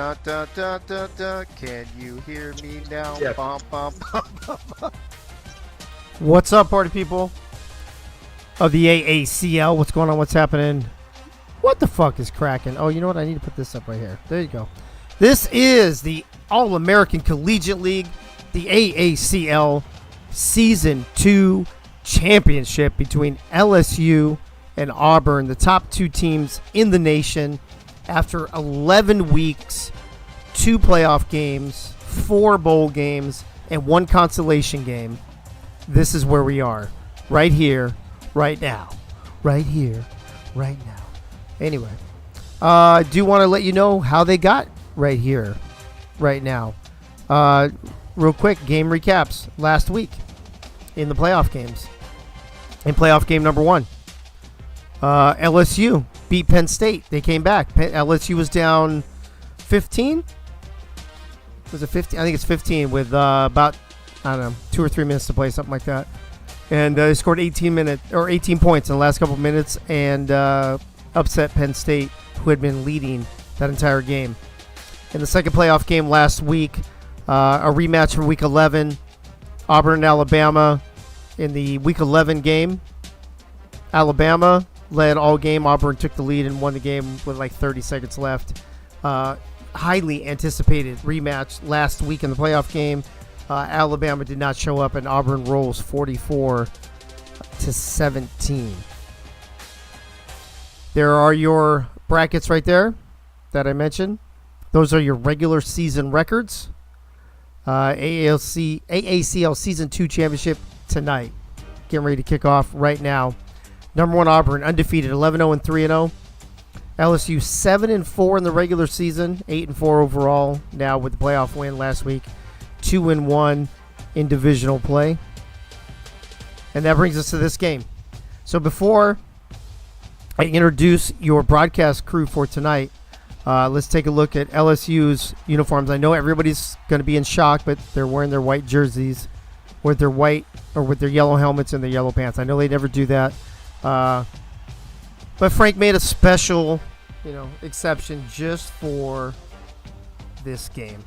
Da, da, da, da, da. Can you hear me now? Yeah. Bum, bum, bum, bum, bum. What's up, party people of the Aacl? What's going on? What's happening? What the fuck is cracking? Oh, you know what? I need to put this up right here. There you go. This is the All-American Collegiate League, the Aacl Season 2 Championship between LSU and Auburn, the top two teams in the nation. After 11 weeks, 2 playoff games, 4 bowl games, and 1 consolation game, this is where we are. Right here, right now. Right here, right now. Anyway, I do want to let you know how they got right here, right now. Real quick, game recaps. Last week in the playoff games. In playoff game number 1, LSU beat Penn State. They came back. LSU was down 15. Was it 15? I think it's 15 with about, I don't know, 2 or 3 minutes to play, something like that. And they scored 18 points in the last couple of minutes and upset Penn State, who had been leading that entire game. In the second playoff game last week, a rematch from Week 11, Auburn and Alabama. In the Week 11 game, Alabama led all game. Auburn took the lead and won the game with like 30 seconds left. Highly anticipated rematch last week in the playoff game. Alabama did not show up, and Auburn rolls 44-17. There are your brackets right there that I mentioned. Those are your regular season records. AACL Season 2 Championship tonight. Getting ready to kick off right now. Number 1 Auburn, undefeated, 11-0 and 3-0. LSU 7-4 in the regular season, 8-4 overall. Now with the playoff win last week, 2-1 in divisional play. And that brings us to this game. So before I introduce your broadcast crew for tonight, let's take a look at LSU's uniforms. I know everybody's going to be in shock, but they're wearing their white jerseys with their white or with their yellow helmets and their yellow pants. I know they never do that. But Frank made a special, exception just for this game.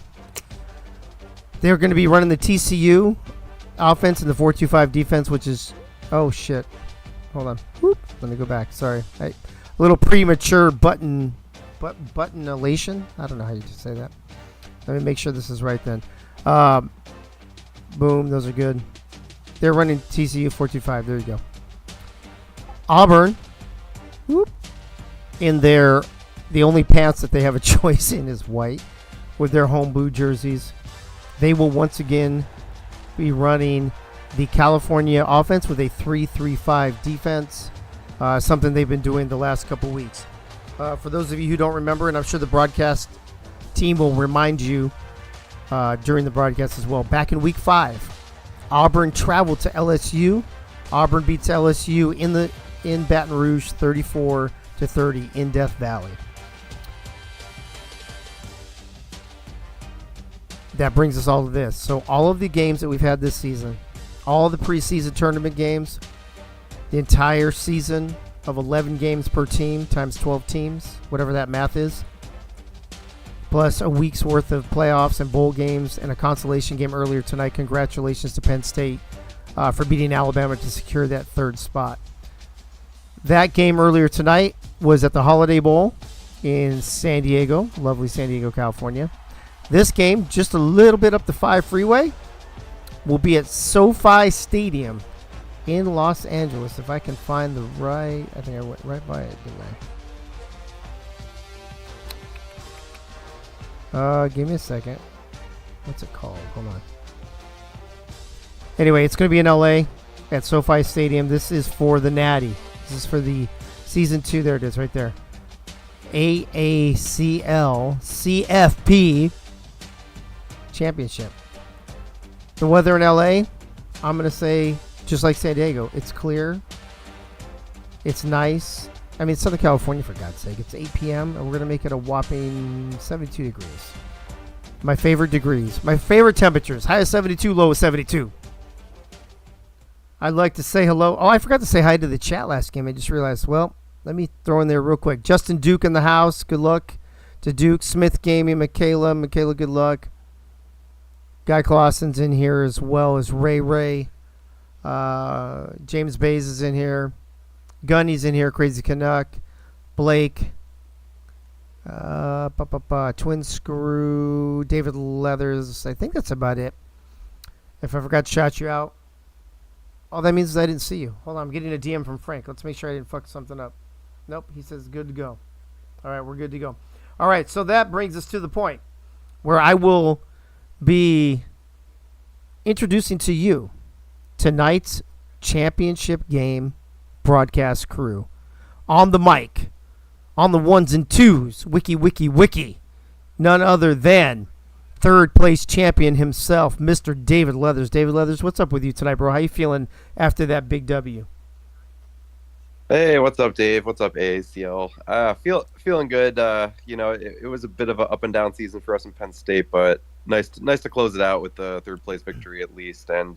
They're going to be running the TCU offense and the 4-2-5 defense, which is, oh shit. Hold on. Whoop. Let me go back. Sorry. A little premature buttonulation. I don't know how you just say that. Let me make sure this is right then. Boom. Those are good. They're running TCU 4-2-5. There you go. Auburn, whoop, in the only pants that they have a choice in is white with their home blue jerseys. They will once again be running the California offense with a 3-3-5 defense, something they've been doing the last couple weeks. For those of you who don't remember, and I'm sure the broadcast team will remind you during the broadcast as well, back in Week 5, Auburn traveled to LSU. Auburn beats LSU in Baton Rouge 34-30 in Death Valley. That brings us all to this. So all of the games that we've had this season, all the preseason tournament games, the entire season of 11 games per team times 12 teams, whatever that math is, plus a week's worth of playoffs and bowl games and a consolation game earlier tonight. Congratulations to Penn State for beating Alabama to secure that 3rd spot. That game earlier tonight was at the Holiday Bowl in San Diego, lovely San Diego, California. This game, just a little bit up the 5 freeway, will be at SoFi Stadium in Los Angeles. If I can find the right, I think I went right by it, didn't I? Give me a second. What's it called? Hold on. Anyway, it's going to be in LA at SoFi Stadium. This is for the Natty. This is for the Season 2. There it is right there. AACL CFP Championship. The weather in LA, I'm going to say, just like San Diego, it's clear. It's nice. I mean, it's Southern California, for God's sake. It's 8 p.m., and we're going to make it a whopping 72 degrees. My favorite degrees. My favorite temperatures. High is 72, low is 72. I'd like to say hello. Oh, I forgot to say hi to the chat last game. I just realized. Well, let me throw in there real quick. Justin Duke in the house. Good luck to Duke. Smith Gaming, Michaela. Michaela, good luck. Guy Clausen's in here as well as Ray Ray. James Bays is in here. Gunny's in here. Crazy Canuck. Blake. Twin Screw. David Leathers. I think that's about it. If I forgot to shout you out. All that means is I didn't see you. Hold on, I'm getting a DM from Frank. Let's make sure I didn't fuck something up. Nope, he says good to go. All right, we're good to go. All right, so that brings us to the point where I will be introducing to you tonight's championship game broadcast crew. On the mic, on the ones and twos, wiki. None other than third place champion himself, Mr. David Leathers. David Leathers, what's up with you tonight, bro? How you feeling after that big W? Hey, what's up, Dave? What's up, AACL? Feeling good. It was a bit of an up and down season for us in Penn State, but nice to close it out with the third place victory at least, and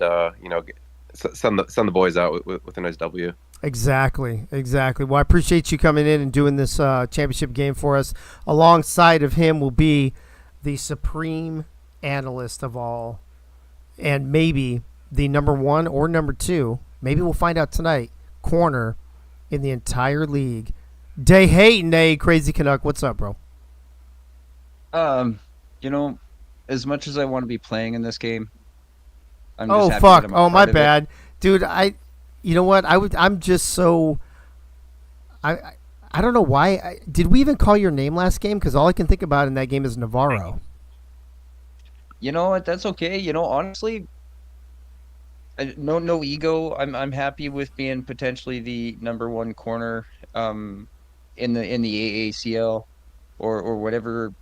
send the boys out with a nice W. Exactly. Well, I appreciate you coming in and doing this championship game for us. Alongside of him will be the supreme analyst of all, and maybe the number one or number two, maybe we'll find out tonight, corner in the entire league. Day Hayton, Crazy Canuck. What's up, bro? Um, you know, as much as I want to be playing in this game, I'm Oh just happy fuck! that I'm a Oh my part of it. bad, dude. You know what? I'm just so. I don't know why. Did we even call your name last game? Because all I can think about in that game is Navarro. You know what? That's okay. Honestly, no ego. I'm happy with being potentially the number one corner in the AACL or whatever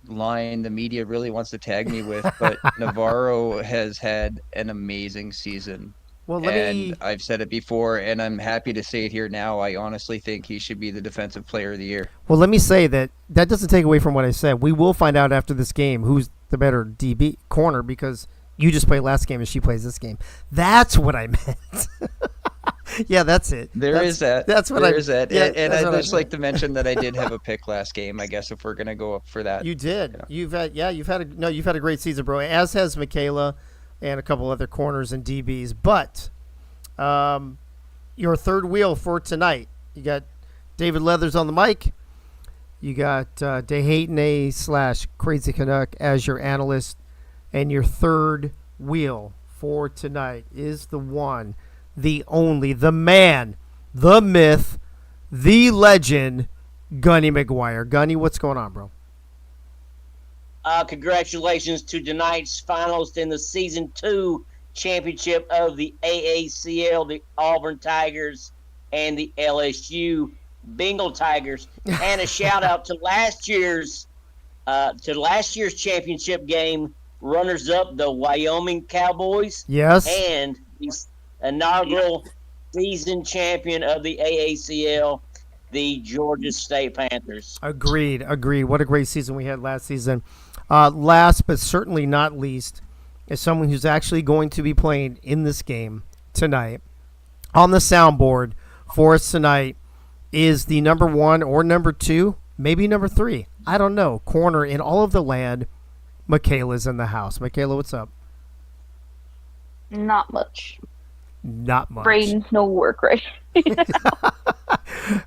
line the media really wants to tag me with. But Navarro has had an amazing season. Well, let And me. I've said it before, and I'm happy to say it here now. I honestly think he should be the Defensive Player of the Year. Well, let me say that doesn't take away from what I said. We will find out after this game who's the better DB corner because you just played last game and she plays this game. That's what I meant. Yeah, that's it. There is that. That's what There is that. Yeah, And that's I'd what I just meant. like to mention that I did have a pick last game, I guess, if we're going to go up for that. You did. Yeah. You've had a great season, bro. As has Michaela and a couple other corners and DBs. But your third wheel for tonight. You got David Leathers on the mic. You got DeHayton /Crazy Canuck as your analyst. And your third wheel for tonight is the one, the only, the man, the myth, the legend, Gunny McGuire. Gunny, what's going on, bro? Congratulations to tonight's finalist in the Season 2 championship of the AACL, the Auburn Tigers and the LSU Bengal Tigers. And a shout-out to last year's championship game runners-up, the Wyoming Cowboys. Yes. And the inaugural season champion of the AACL, the Georgia State Panthers. Agreed. What a great season we had last season. Last but certainly not least is someone who's actually going to be playing in this game tonight. On the soundboard for us tonight is the number one or number two, maybe number three, I don't know, corner in all of the land. Michaela's in the house. Michaela, what's up? Not much. Not much. Brain, no work right.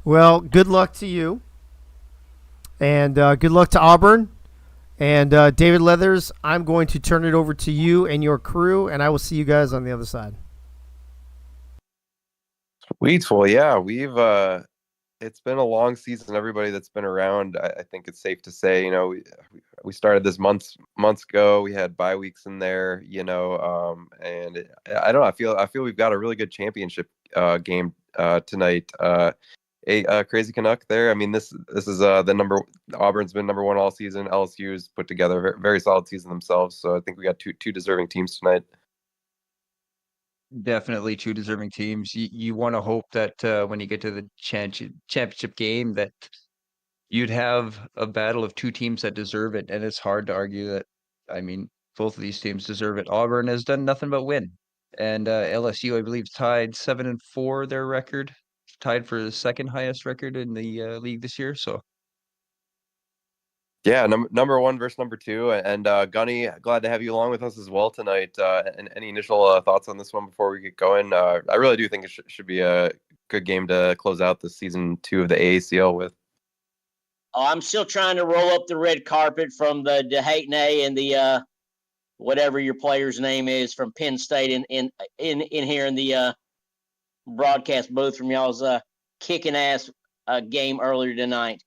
Well, good luck to you. And good luck to Auburn. And David Leathers, I'm going to turn it over to you and your crew, and I will see you guys on the other side. Sweet. Well, yeah, it's been a long season. Everybody that's been around, I think it's safe to say, we started this months ago. We had bye weeks in there, and I don't know. I feel we've got a really good championship game tonight. Crazy Canuck there. I mean, this is the number. Auburn's been number one all season. LSU's put together a very, very solid season themselves. So I think we got two deserving teams tonight. Definitely two deserving teams. You want to hope that when you get to the championship game that you'd have a battle of two teams that deserve it. And it's hard to argue that. I mean, both of these teams deserve it. Auburn has done nothing but win. And LSU, I believe, tied 7-4 their record, tied for the second highest record in the league this year. So Yeah, number one versus number two, and Gunny, glad to have you along with us as well tonight. And any initial thoughts on this one before we get going? I really do think it should be a good game to close out the season 2 of the AACL with. Oh, I'm still trying to roll up the red carpet from the Dayton and the whatever your player's name is from Penn State in here in the broadcast booth from y'all's kicking ass game earlier tonight.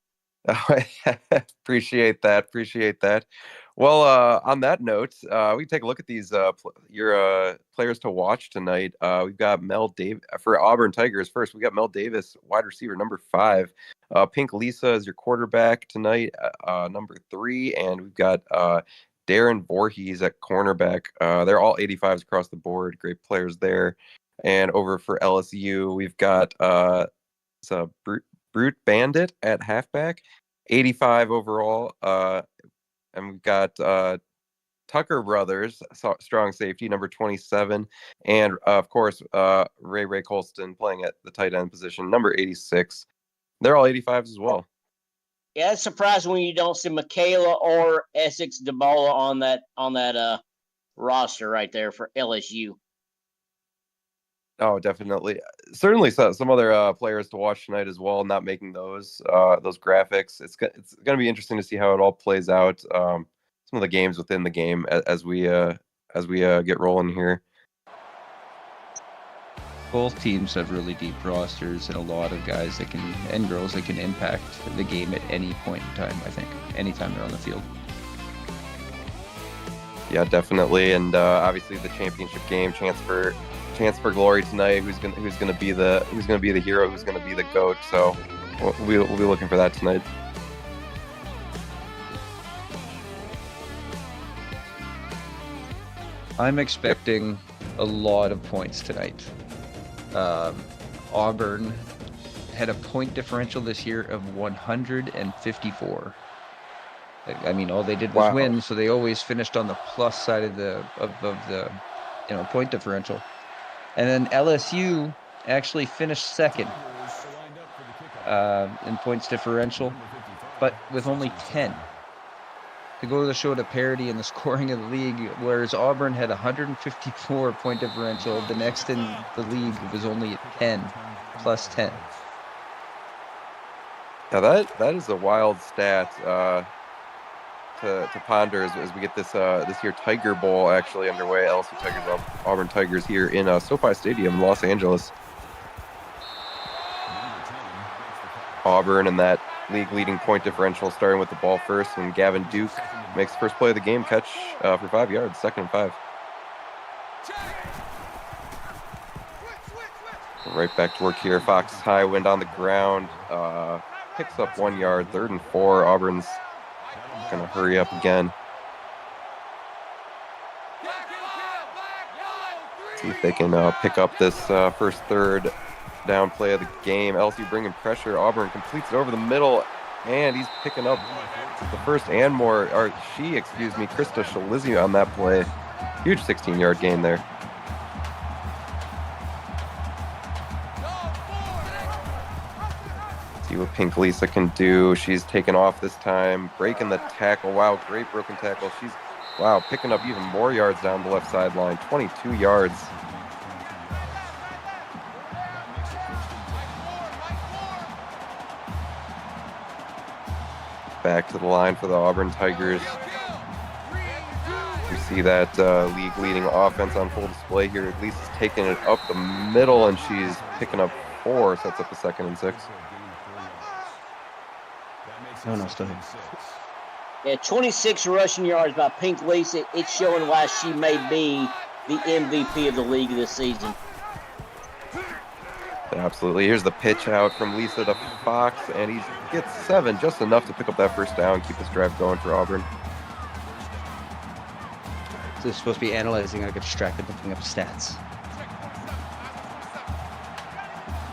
Appreciate that. Well, on that note, we can take a look at these your players to watch tonight. We've got Mel Davis for Auburn Tigers. First, we got Mel Davis, wide receiver, number 5. Pink Lisa is your quarterback tonight, number 3, and we've got Darren Voorhees at cornerback. They're all 85s across the board. Great players there. And over for LSU, we've got Brute Bandit at halfback, 85 overall. And we've got Tucker Brothers, strong safety, number 27. And, of course, Ray Colston playing at the tight end position, number 86. They're all 85s as well. Yeah, it's surprising when you don't see Michaela or Essex DeBola on that roster right there for LSU. Oh, definitely. Certainly some other players to watch tonight as well, not making those graphics. It's going to be interesting to see how it all plays out. Some of the games within the game as we get rolling here. Both teams have really deep rosters and a lot of guys and girls that can impact the game at any point in time, I think, anytime they're on the field. Yeah, definitely. And obviously the championship game, chance for glory tonight. Who's gonna be the hero? Who's gonna be the GOAT? So we'll be looking for that tonight. I'm expecting a lot of points tonight. Auburn had a point differential this year of 154. I mean, all they did was win, so they always finished on the plus side of the point differential. And then LSU actually finished second in points differential, but with only 10. To go to the show to parity in the scoring of the league, whereas Auburn had 154 point differential, the next in the league was only 10, plus 10. Yeah, that is a wild stat to ponder as we get this year Tiger Bowl actually underway. LSU Tigers, Auburn Tigers here in SoFi Stadium in Los Angeles. Auburn and that league-leading point differential, starting with the ball first, and Gavin Duke makes the first play of the game catch for 5 yards, 2nd and 5. Right back to work here. Fox high wind on the ground, picks up 1 yard, 3rd and 4. Auburn's gonna hurry up again. See if they can pick up this first third down play of the game. LSU bringing pressure. Auburn completes it over the middle, and he's picking up the first and more. Krista Shalizzi on that play. Huge 16-yard gain there. See what Pink Lisa can do. She's taken off this time, breaking the tackle. Wow, great broken tackle. She's picking up even more yards down the left sideline. 22 yards. Back to the line for the Auburn Tigers. You see that league-leading offense on full display here. Lisa's taking it up the middle, and she's picking up 4. Sets up a 2nd and 6. No, still here. Yeah, 26 rushing yards by Pink Lisa. It's showing why she may be the MVP of the league this season. Absolutely. Here's the pitch out from Lisa to Fox, and he gets 7, just enough to pick up that first down, keep this drive going for Auburn. So they're supposed to be analyzing. I get distracted looking up stats.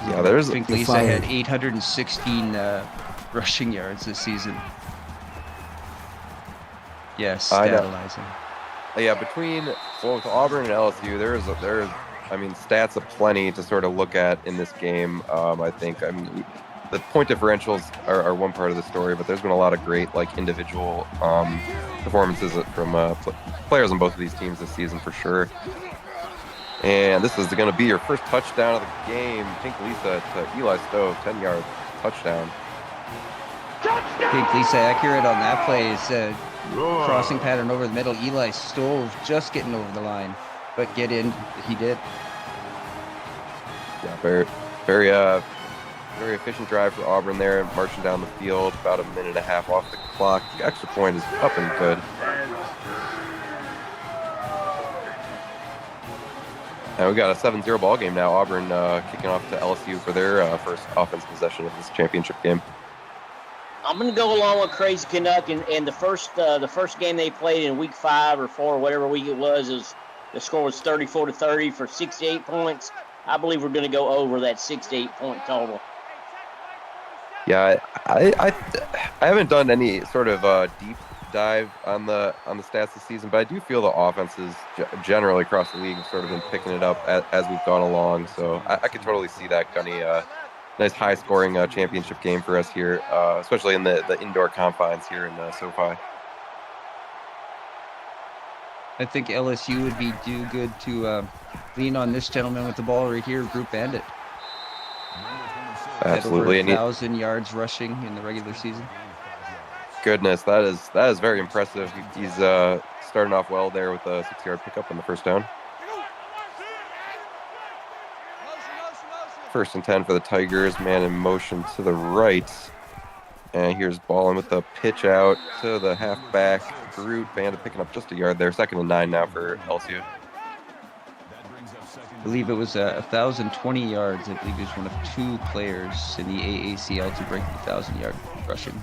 Yeah, there's Pink Lisa had 816 rushing yards this season. Yes, analyzing. Yeah, between both Auburn and LSU, there's stats aplenty to sort of look at in this game. I think the point differentials are one part of the story, but there's been a lot of great like individual performances from players on both of these teams this season for sure. And this is going to be your first touchdown of the game. Pink Lisa to Eli Stove, 10-yard touchdown. Pink Lisa accurate on that play. Is crossing pattern over the middle. Eli Stove just getting over the line, but get in. He did. Yeah, very efficient drive for Auburn there, marching down the field, about a minute and a half off the clock. The extra point is up and good. And we got a 7-0 ball game now. Auburn kicking off to LSU for their first offense possession of this championship game. I'm going to go along with Crazy Canuck, and the first game they played in week 5 or 4, whatever week it was the score was 34-30 for 68 points. I believe we're going to go over that 68 point total. Yeah, I haven't done any sort of deep dive on the stats this season, but I do feel the offenses generally across the league have sort of been picking it up as we've gone along. So I could totally see that, Gunny. Nice high-scoring championship game for us here, especially in the indoor confines here in SoFi. I think LSU would do good to lean on this gentleman with the ball right here, Group Bandit. Absolutely. Had over 1,000 yards rushing in the regular season. Goodness, that is very impressive. He's starting off well there with a 6-yard pickup on the first down. 1st and 10 for the Tigers. Man in motion to the right. And here's Ballin with the pitch out to the halfback. Groot Bandit picking up just a yard there. 2nd and 9 now for LSU. I believe it was 1,020 yards. I believe he was one of 2 players in the AACL to break the 1,000-yard rushing.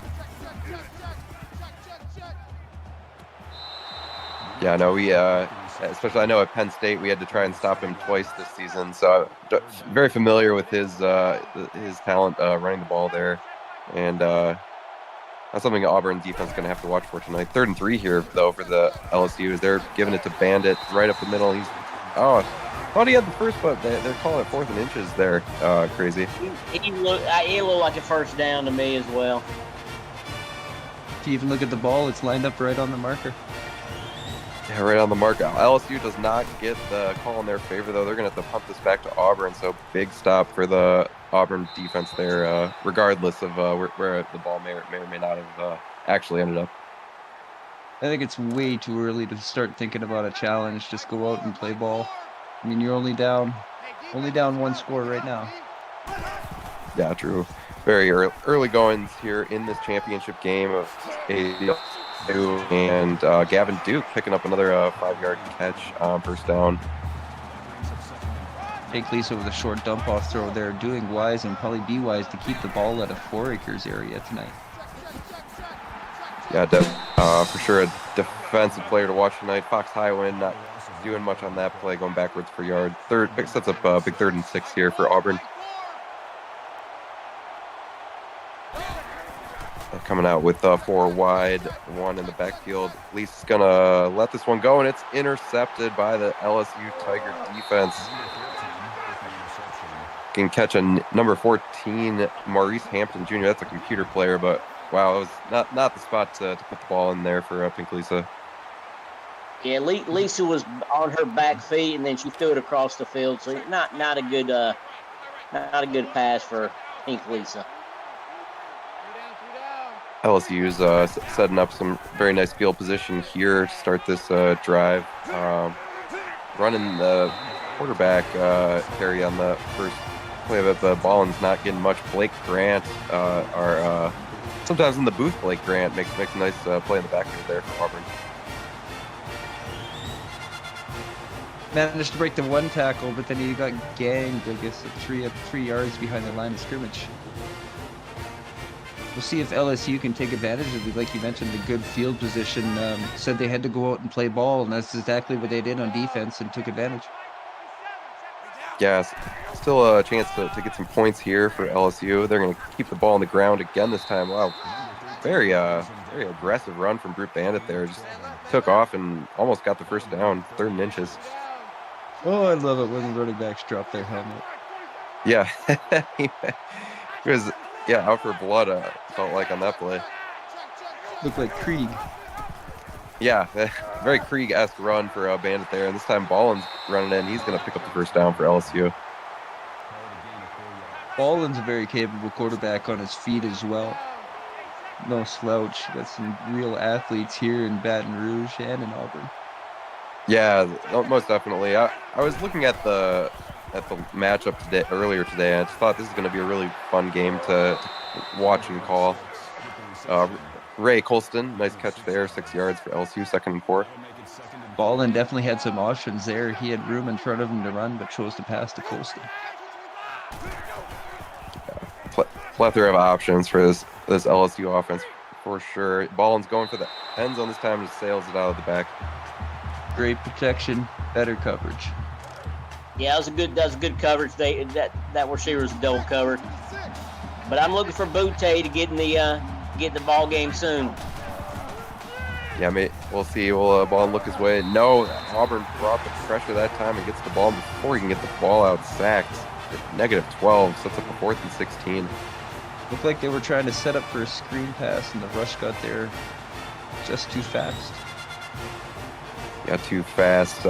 Yeah, no, we especially I know at Penn State we had to try and stop him twice this season, so I'm very familiar with his talent running the ball there, and that's something Auburn defense is going to have to watch for tonight. 3rd and 3 here though for the LSU as they're giving it to Bandit right up the middle. I thought he had the first, but they're calling it 4th and inches there. Crazy. He looked like a first down to me as well. If you even look at the ball, it's lined up right on the marker. Yeah, right on the mark. LSU does not get the call in their favor, though. They're going to have to pump this back to Auburn, so big stop for the Auburn defense there, regardless of where the ball may or may not have actually ended up. I think it's way too early to start thinking about a challenge. Just go out and play ball. I mean, you're only down 1 score right now. Yeah, true. Very early goings here in this championship game of AACL. And Gavin Duke picking up another 5-yard catch on 1st down. Jake Lisa with a short dump-off throw there, doing wise and probably be wise to keep the ball at a 4 acres area tonight. Yeah, for sure a defensive player to watch tonight. Fox Highwind not doing much on that play, going backwards for yard. Sets up a big 3rd and 6 here for Auburn. Coming out with 4 wide, 1 in the backfield. Lee's gonna let this one go, and it's intercepted by the LSU Tiger defense. Can catch a number 14, Maurice Hampton Jr. That's a computer player, but wow, it was not the spot to put the ball in there for Pink Lisa. Yeah, Lisa was on her back feet, and then she threw it across the field. So not a good pass for Pink Lisa. LSU's setting up some very nice field position here to start this drive. Running the quarterback carry on the first play of the ball and not getting much. Blake Grant, sometimes in the booth, Blake Grant makes a nice play in the backfield there for Auburn. Managed to break the 1 tackle, but then he got ganged, I guess, at 3 yards behind the line of scrimmage. We'll see if LSU can take advantage of, like you mentioned, the good field position. Said they had to go out and play ball, and that's exactly what they did on defense and took advantage. Yeah, still a chance to get some points here for LSU. They're going to keep the ball on the ground again this time. Wow, very aggressive run from Group Bandit there. Just took off and almost got the first down, 3rd and inches. Oh, I love it when the running backs drop their helmet. Yeah, he was out for blood, felt like on that play. Looked like Krieg. Yeah, very Krieg-esque run for Bandit there. And this time Ballin's running in. He's going to pick up the first down for LSU. Ballin's a very capable quarterback on his feet as well. No slouch. Got some real athletes here in Baton Rouge and in Auburn. Yeah, most definitely. I was looking at the matchup earlier today, and I just thought this is going to be a really fun game to watch and call. Ray Colston, nice catch there, 6 yards for LSU, 2nd and 4. Ballin definitely had some options there. He had room in front of him to run, but chose to pass to Colston. Plethora of options for this LSU offense for sure. Ballin's going for the end zone this time, just sails it out of the back. Great protection, better coverage. Yeah, that was a good coverage. That receiver was double covered. But I'm looking for Butte to get in the ball game soon. Yeah, mate, we'll see. Will Ballin look his way? No, Auburn brought the pressure that time and gets the ball before he can get the ball out. Sacked. -12, sets up a 4th and 16. Looked like they were trying to set up for a screen pass, and the rush got there just too fast. Yeah, too fast.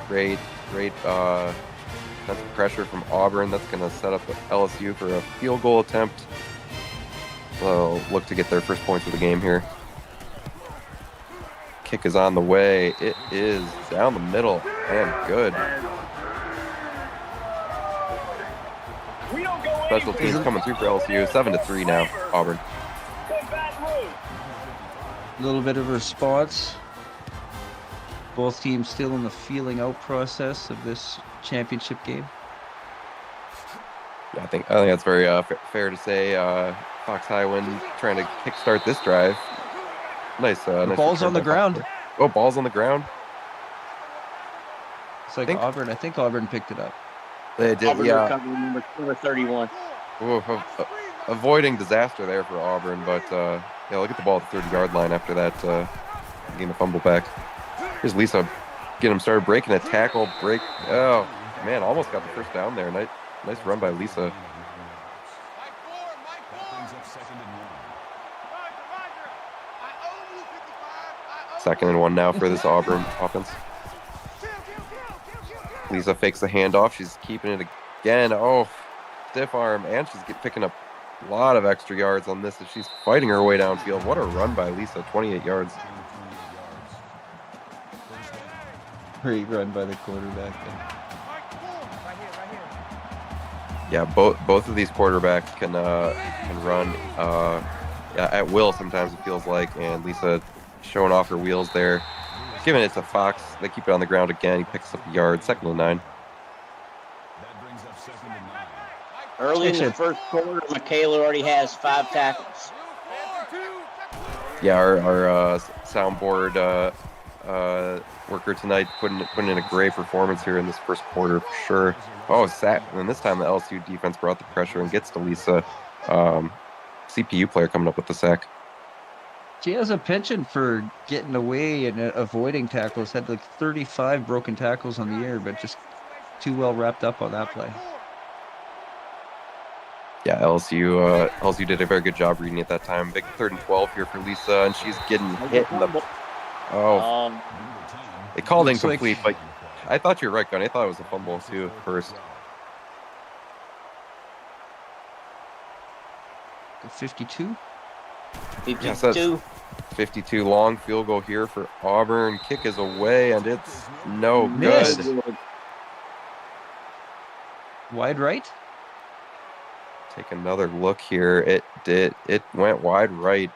Great defensive pressure from Auburn. That's going to set up LSU for a field goal attempt. They'll look to get their first points of the game here. Kick is on the way. It is down the middle and good. Special teams coming through for LSU. 7-3 now, Auburn. A little bit of a response. Both teams still in the feeling out process of this championship game. Yeah, I think that's very fair to say. Fox Highwind trying to kickstart this drive. Nice. Nice ball's on the ground. Oh, ball's on the ground. It's like Auburn. I think Auburn picked it up. They did, Auburn yeah. recovery number 31. Ooh, avoiding disaster there for Auburn, but yeah, look at the ball at the 30-yard line after that getting a fumble back. Here's Lisa getting him started breaking a tackle. Oh, man, almost got the first down there. Nice run by Lisa. Second and 1 now for this Auburn offense. Lisa fakes the handoff. She's keeping it again. Oh, stiff arm, and she's picking up a lot of extra yards on this as she's fighting her way downfield. What a run by Lisa, 28 yards. Great run by the quarterback. Yeah, both of these quarterbacks can run at will sometimes, it feels like, and Lisa showing off her wheels there. Giving it to Fox. They keep it on the ground again. He picks up a yard. 2nd and 9. Early in the first quarter, Aacl already has 5 tackles. Yeah, our soundboard worker tonight putting in a great performance here in this first quarter for sure. Oh, sack! And this time the LSU defense brought the pressure and gets to Lisa. CPU player coming up with the sack. She has a penchant for getting away and avoiding tackles. Had like 35 broken tackles on the year, but just too well wrapped up on that play. Yeah, LSU did a very good job reading at that time. Big 3rd and 12 here for Lisa, and she's getting hit in the. Oh, they called incomplete, but I thought you were right, Gunny. I thought it was a fumble too at first. 52. 52. 52 long field goal here for Auburn. Kick is away, and it's no good. Wide right. Take another look here. It went wide right.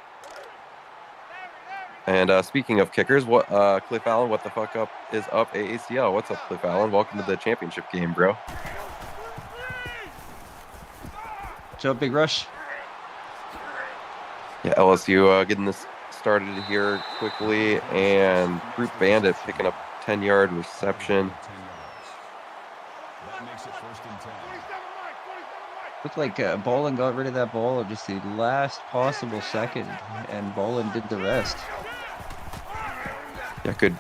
And speaking of kickers, what Cliff Allen, what the fuck up is up AACL? What's up, Cliff Allen? Welcome to the championship game, bro. Jump, big rush. Yeah, LSU getting this started here quickly, and Group Bandit picking up 10-yard reception. Looked like Ballin got rid of that ball at just the last possible second, and Ballin did the rest. Yeah, good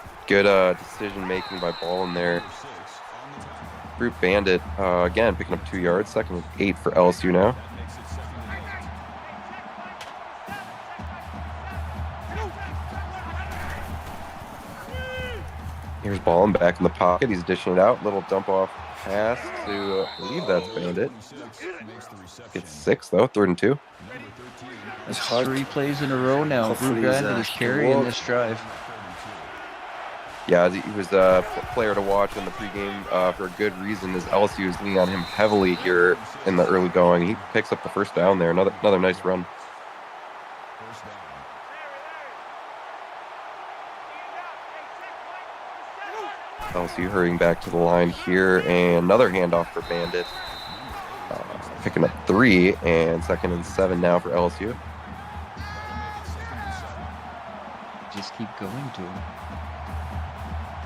decision making by Ballin there. Group Bandit again picking up 2 yards, 2nd and 8 for LSU now. Ball back in the pocket. He's dishing it out. Little dump off pass to, I believe that's Bandit. It's 6 though, 3rd and 2. That's 3 plays in a row now. Hopefully Brew he's, Bandit is can carrying walk. this drive. Yeah, he was a player to watch in the pregame for a good reason, as LSU is leaning on him heavily here in the early going. He picks up the first down there. Another nice run. LSU hurrying back to the line here, and another handoff for Bandit. Picking up 3, and 2nd and 7 now for LSU. Just keep going to him.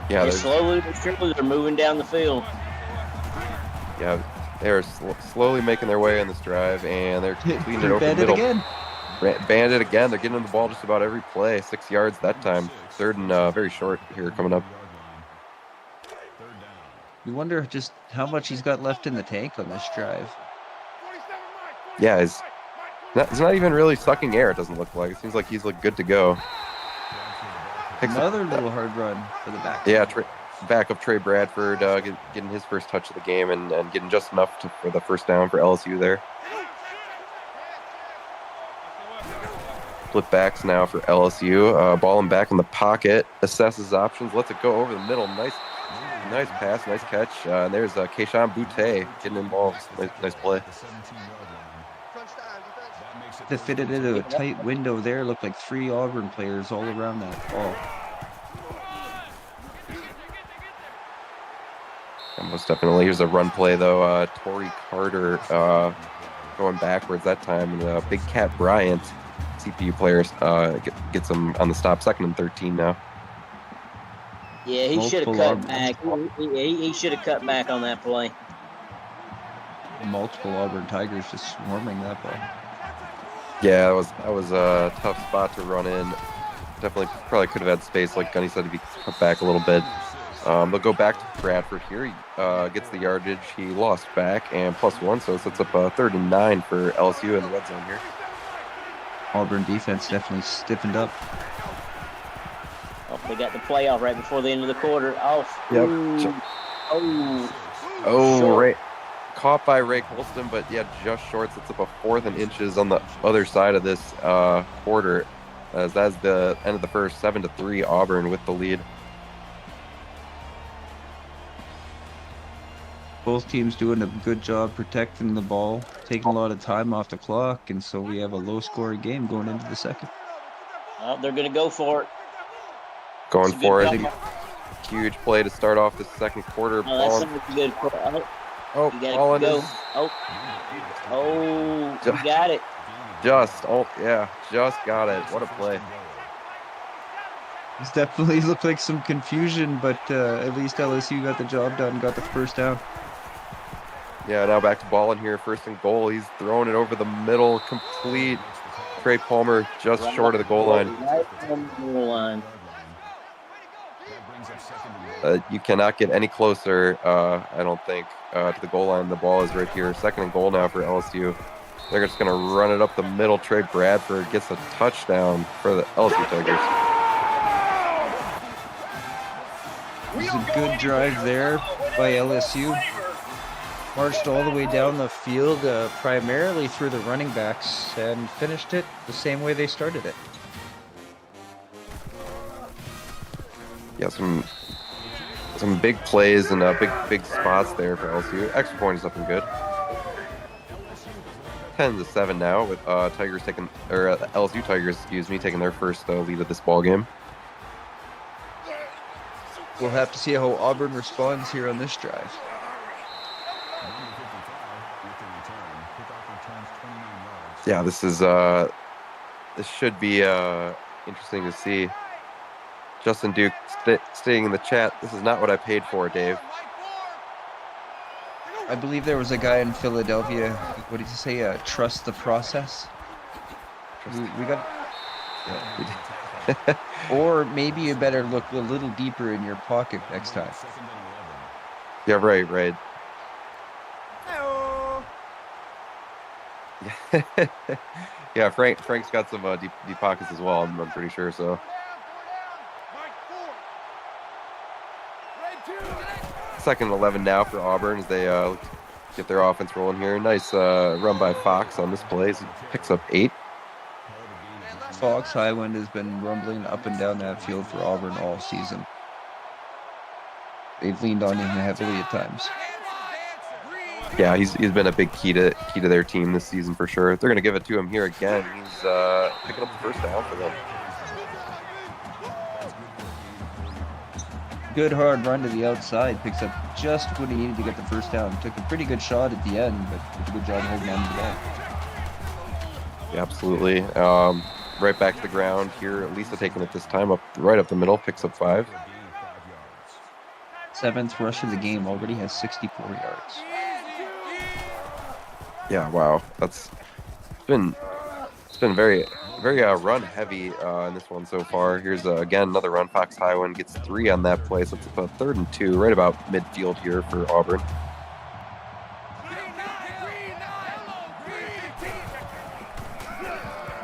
Yeah, Just slowly but surely they're moving down the field. Yeah, they're slowly making their way on this drive, and they're completing it over the Bandit middle. again. Bandit again. They're getting him the ball just about every play. 6 yards that time. 3rd and very short here coming up. You wonder just how much he's got left in the tank on this drive. Yeah, he's not even really sucking air, it doesn't look like. It seems like he's good to go. Another little hard run for the back. Yeah, backup Trey Bradford getting his first touch of the game and getting just enough for the first down for LSU there. Split backs now for LSU. Ball him back in the pocket. Assesses options. Lets it go over the middle. Nice pass. Nice catch. And there's Keyshawn Boutte getting involved. Nice play. To fit it into a tight window there, looked like 3 Auburn players all around that ball. And most definitely. Here's a run play, though. Torrey Carter going backwards that time. And Big Cat Bryant, CPU players, gets him on the stop. 2nd and 13 now. Yeah, he should have cut back. He should have cut back on that play. Multiple Auburn Tigers just swarming that ball. Yeah, that was a tough spot to run in. Definitely probably could have had space, like Gunny said, to be cut back a little bit. They'll go back to Bradford here. He gets the yardage. He lost back and +1, so it sets up 3rd and 9 for LSU in the red zone here. Auburn defense definitely stiffened up. Oh, they got the playoff right before the end of the quarter. Oh, Yep. Short. Right. Caught by Ray Colston, but yeah, just short. Sets up a 4th and inches on the other side of this quarter. As that's the end of the first. 7-3 Auburn with the lead. Both teams doing a good job protecting the ball, taking a lot of time off the clock, and so we have a low-scoring game going into the second. Oh, they're going to go for it. Going for it. Call. Huge play to start off the second quarter. Oh, that's a good call. Oh, You all got to in go. his, You got it. just got it. What a play. This definitely looked like some confusion, but at least LSU got the job done, got the first down. Yeah, now back to ball in here. 1st and goal. He's throwing it over the middle, complete. Trey Palmer just short of the goal line. Right on the goal line. You cannot get any closer, I don't think, to the goal line. The ball is right here. 2nd and goal now for LSU. They're just going to run it up the middle. Trey Bradford gets a touchdown for the LSU Tigers. It was a good drive there by LSU. Marched all the way down the field, primarily through the running backs, and finished it the same way they started it. Yeah, some big plays and big spots there for LSU. Extra point is looking good. 10-7 now with LSU Tigers, taking their first lead of this ball game. We'll have to see how Auburn responds here on this drive. Yeah, this should be interesting to see. Justin Duke stating in the chat, "This is not what I paid for, Dave." I believe there was a guy in Philadelphia. What did he say? Trust the process. We got. Yeah, we did. Or maybe you better look a little deeper in your pocket next time. Yeah, right. Yeah, Frank's got some deep pockets as well. I'm pretty sure. So Second and 11 now for Auburn as they get their offense rolling here. Nice run by Fox on this play. He picks up 8. Fox Highwind has been rumbling up and down that field for Auburn all season. They've leaned on him heavily at times. Yeah, he's been a big key to their team this season for sure. They're going to give it to him here again. He's picking up the first down for them. Good hard run to the outside. Picks up just what he needed to get the first down. Took a pretty good shot at the end, but did a good job holding on to the ball. Yeah, absolutely. Right back to the ground here. Lisa taking it this time right up the middle. Picks up 5. 7th rush of the game. Already has 64 yards. Yeah, wow. It's been very run heavy in this one so far. Here's again another run. Fox Highwind gets 3 on that play, so it's about 3rd and 2, right about midfield here for Auburn.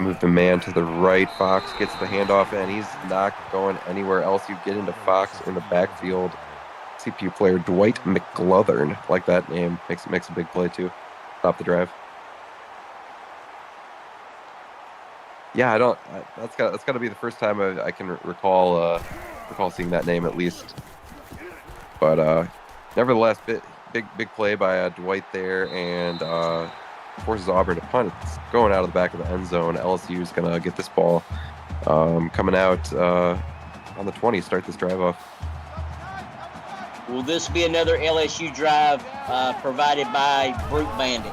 Move the man to the right. Fox gets the handoff, and he's not going anywhere else. You get into Fox in the backfield. CPU player Dwight McGlothern, like that name, makes a big play too. Stop the drive. Yeah, that's got to be the first time I can recall seeing that name at least. But nevertheless, big play by Dwight there, and forces Auburn to punt. It's going out of the back of the end zone. LSU is gonna get this ball coming out on the 20. Start this drive off. Will this be another LSU drive provided by Brute Bandit?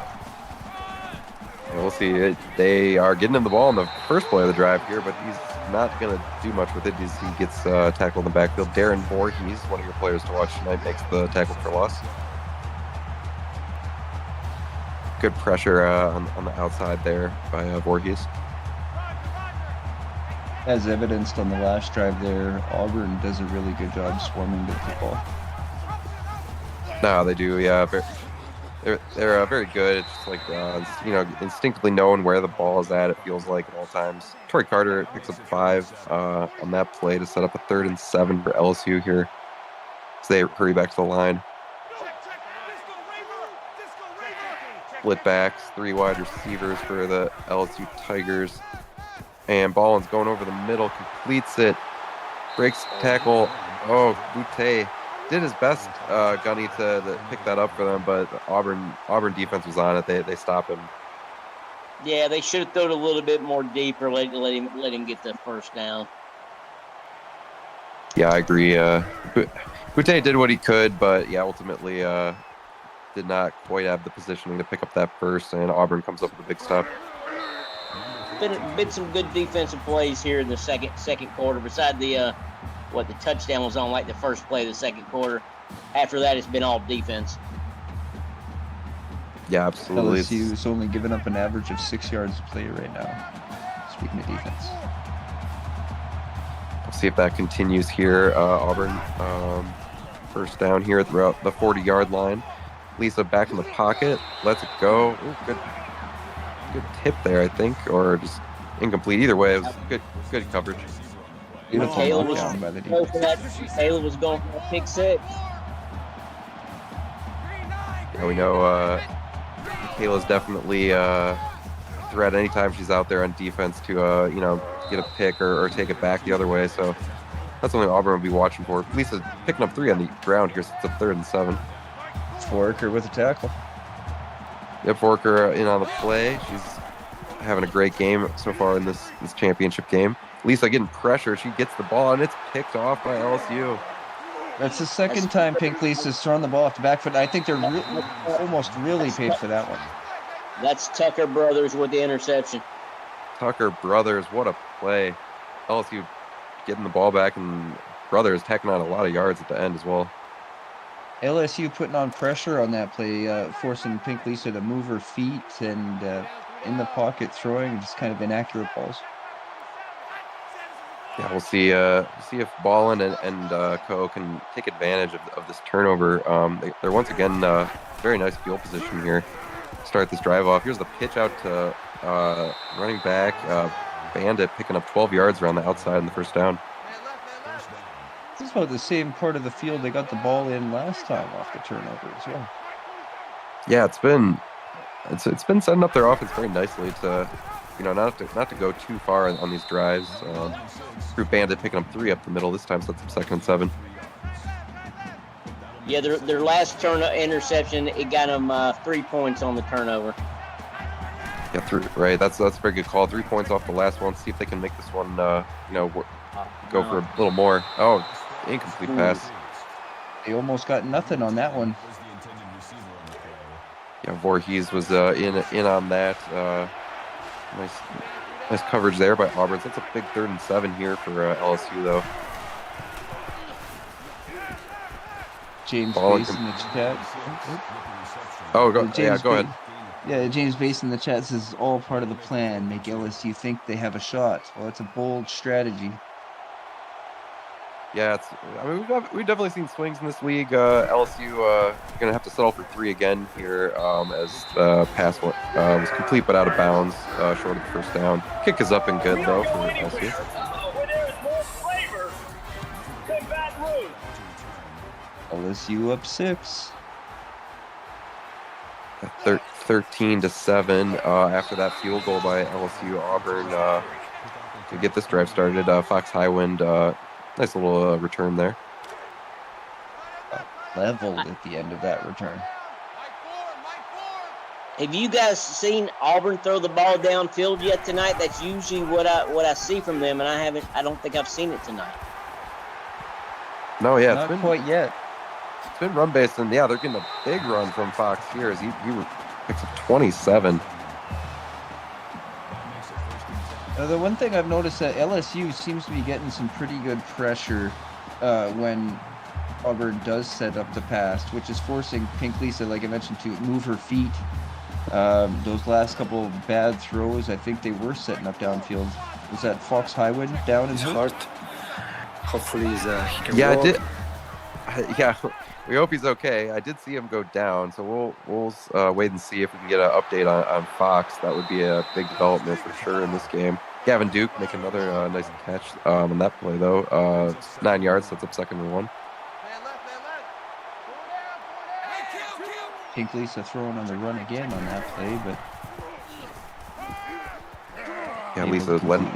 Yeah, we'll see. They are getting him the ball in the first play of the drive here, but he's not going to do much with it as he gets tackled in the backfield. Darren Voorhees, one of your players to watch tonight, makes the tackle for loss. Good pressure on the outside there by Voorhees. As evidenced on the last drive there, Auburn does a really good job swarming the football. No, they do. Yeah, they're very good. It's just like instinctively knowing where the ball is at. It feels like at all times. Troy Carter picks up 5 on that play to set up a 3rd and 7 for LSU here as they hurry back to the line. Split backs, 3 wide receivers for the LSU Tigers, and Ballin's going over the middle, completes it, breaks tackle. Oh, Boutte did his best, Gunny, to pick that up for them, but Auburn defense was on it. They stop him. Yeah, they should have thrown a little bit more deeper, let him get the first down. Yeah, I agree. Boutte did what he could, but yeah, ultimately did not quite have the positioning to pick up that first, and Auburn comes up with a big stop. Been some good defensive plays here in the second quarter. Beside the touchdown was on like the first play of the second quarter. After that, it's been all defense. Yeah, absolutely. LSU is only giving up an average of 6 yards a play right now. Speaking of defense, we'll see if that continues here. Auburn first down here at the 40-yard line. Lisa back in the pocket, lets it go. Ooh, good tip there, I think, or just incomplete. Either way, it was good coverage. Taylor was going for a pick 6. Yeah, we know Kayla's definitely a threat anytime she's out there on defense to get a pick or take it back the other way. So that's something Auburn will be watching for. Lisa's picking up 3 on the ground here, so it's a 3rd and 7. Forker with a tackle. Yep, Forker in on the play. She's having a great game so far in this championship game. Lisa getting pressure. She gets the ball, and it's picked off by LSU. That's the second time Pink Lisa's thrown the ball off the back foot. I think they're almost really paid for that one. That's Tucker Brothers with the interception. Tucker Brothers, what a play. LSU getting the ball back, and Brothers tacking on a lot of yards at the end as well. LSU putting on pressure on that play, forcing Pink Lisa to move her feet and in the pocket throwing just kind of inaccurate balls. Yeah, we'll see if Ballin and Co can take advantage of this turnover. They're once again very nice field position here. Start this drive off. Here's the pitch out to running back Bandit, picking up 12 yards around the outside in the first down. This is about the same part of the field they got the ball in last time off the turnover as well. Yeah, it's been setting up their offense very nicely to, not to go too far on these drives. Fruit Bandit picking up 3 up the middle this time, so it's 2nd and 7. Yeah, their last interception, it got them 3 points on the turnover. Yeah, right. That's a very good call. 3 points off the last one. See if they can make this one, go for a little more. Oh, incomplete pass. They almost got nothing on that one. Yeah, Voorhees was in on that. Nice coverage there by Auburn. That's a big 3rd and 7 here for LSU, though. James Bass in the chat. Oh, go ahead. Yeah, James Bass in the chat says all part of the plan. Make LSU think they have a shot. Well, it's a bold strategy. Yeah, we've definitely seen swings in this league. LSU going to have to settle for 3 again here as the pass was complete but out of bounds, short of the first down. Kick is up and good, though, for LSU. LSU up 6. 13-7 after that field goal by LSU. Auburn to get this drive started. Fox Highwind, nice little return there. Leveled at the end of that return. Have you guys seen Auburn throw the ball downfield yet tonight? That's usually what I see from them, and I don't think I've seen it tonight. No, yeah, not quite yet. It's been run based, and yeah, they're getting a big run from Fox here as he picks up 27. The one thing I've noticed that LSU seems to be getting some pretty good pressure when Auburn does set up the pass, which is forcing Pink Lisa, like I mentioned, to move her feet. Those last couple of bad throws, I think they were setting up downfield. Was that Fox Highwind down in hurt? Hopefully he can walk. I did. Yeah, we hope he's okay. I did see him go down, so we'll wait and see if we can get an update on Fox. That would be a big development for sure in this game. Gavin Duke make another nice catch on that play, though. 9 yards, that's up 2nd and 1. Pink Lisa throwing on the run again on that play, but yeah, Lisa letting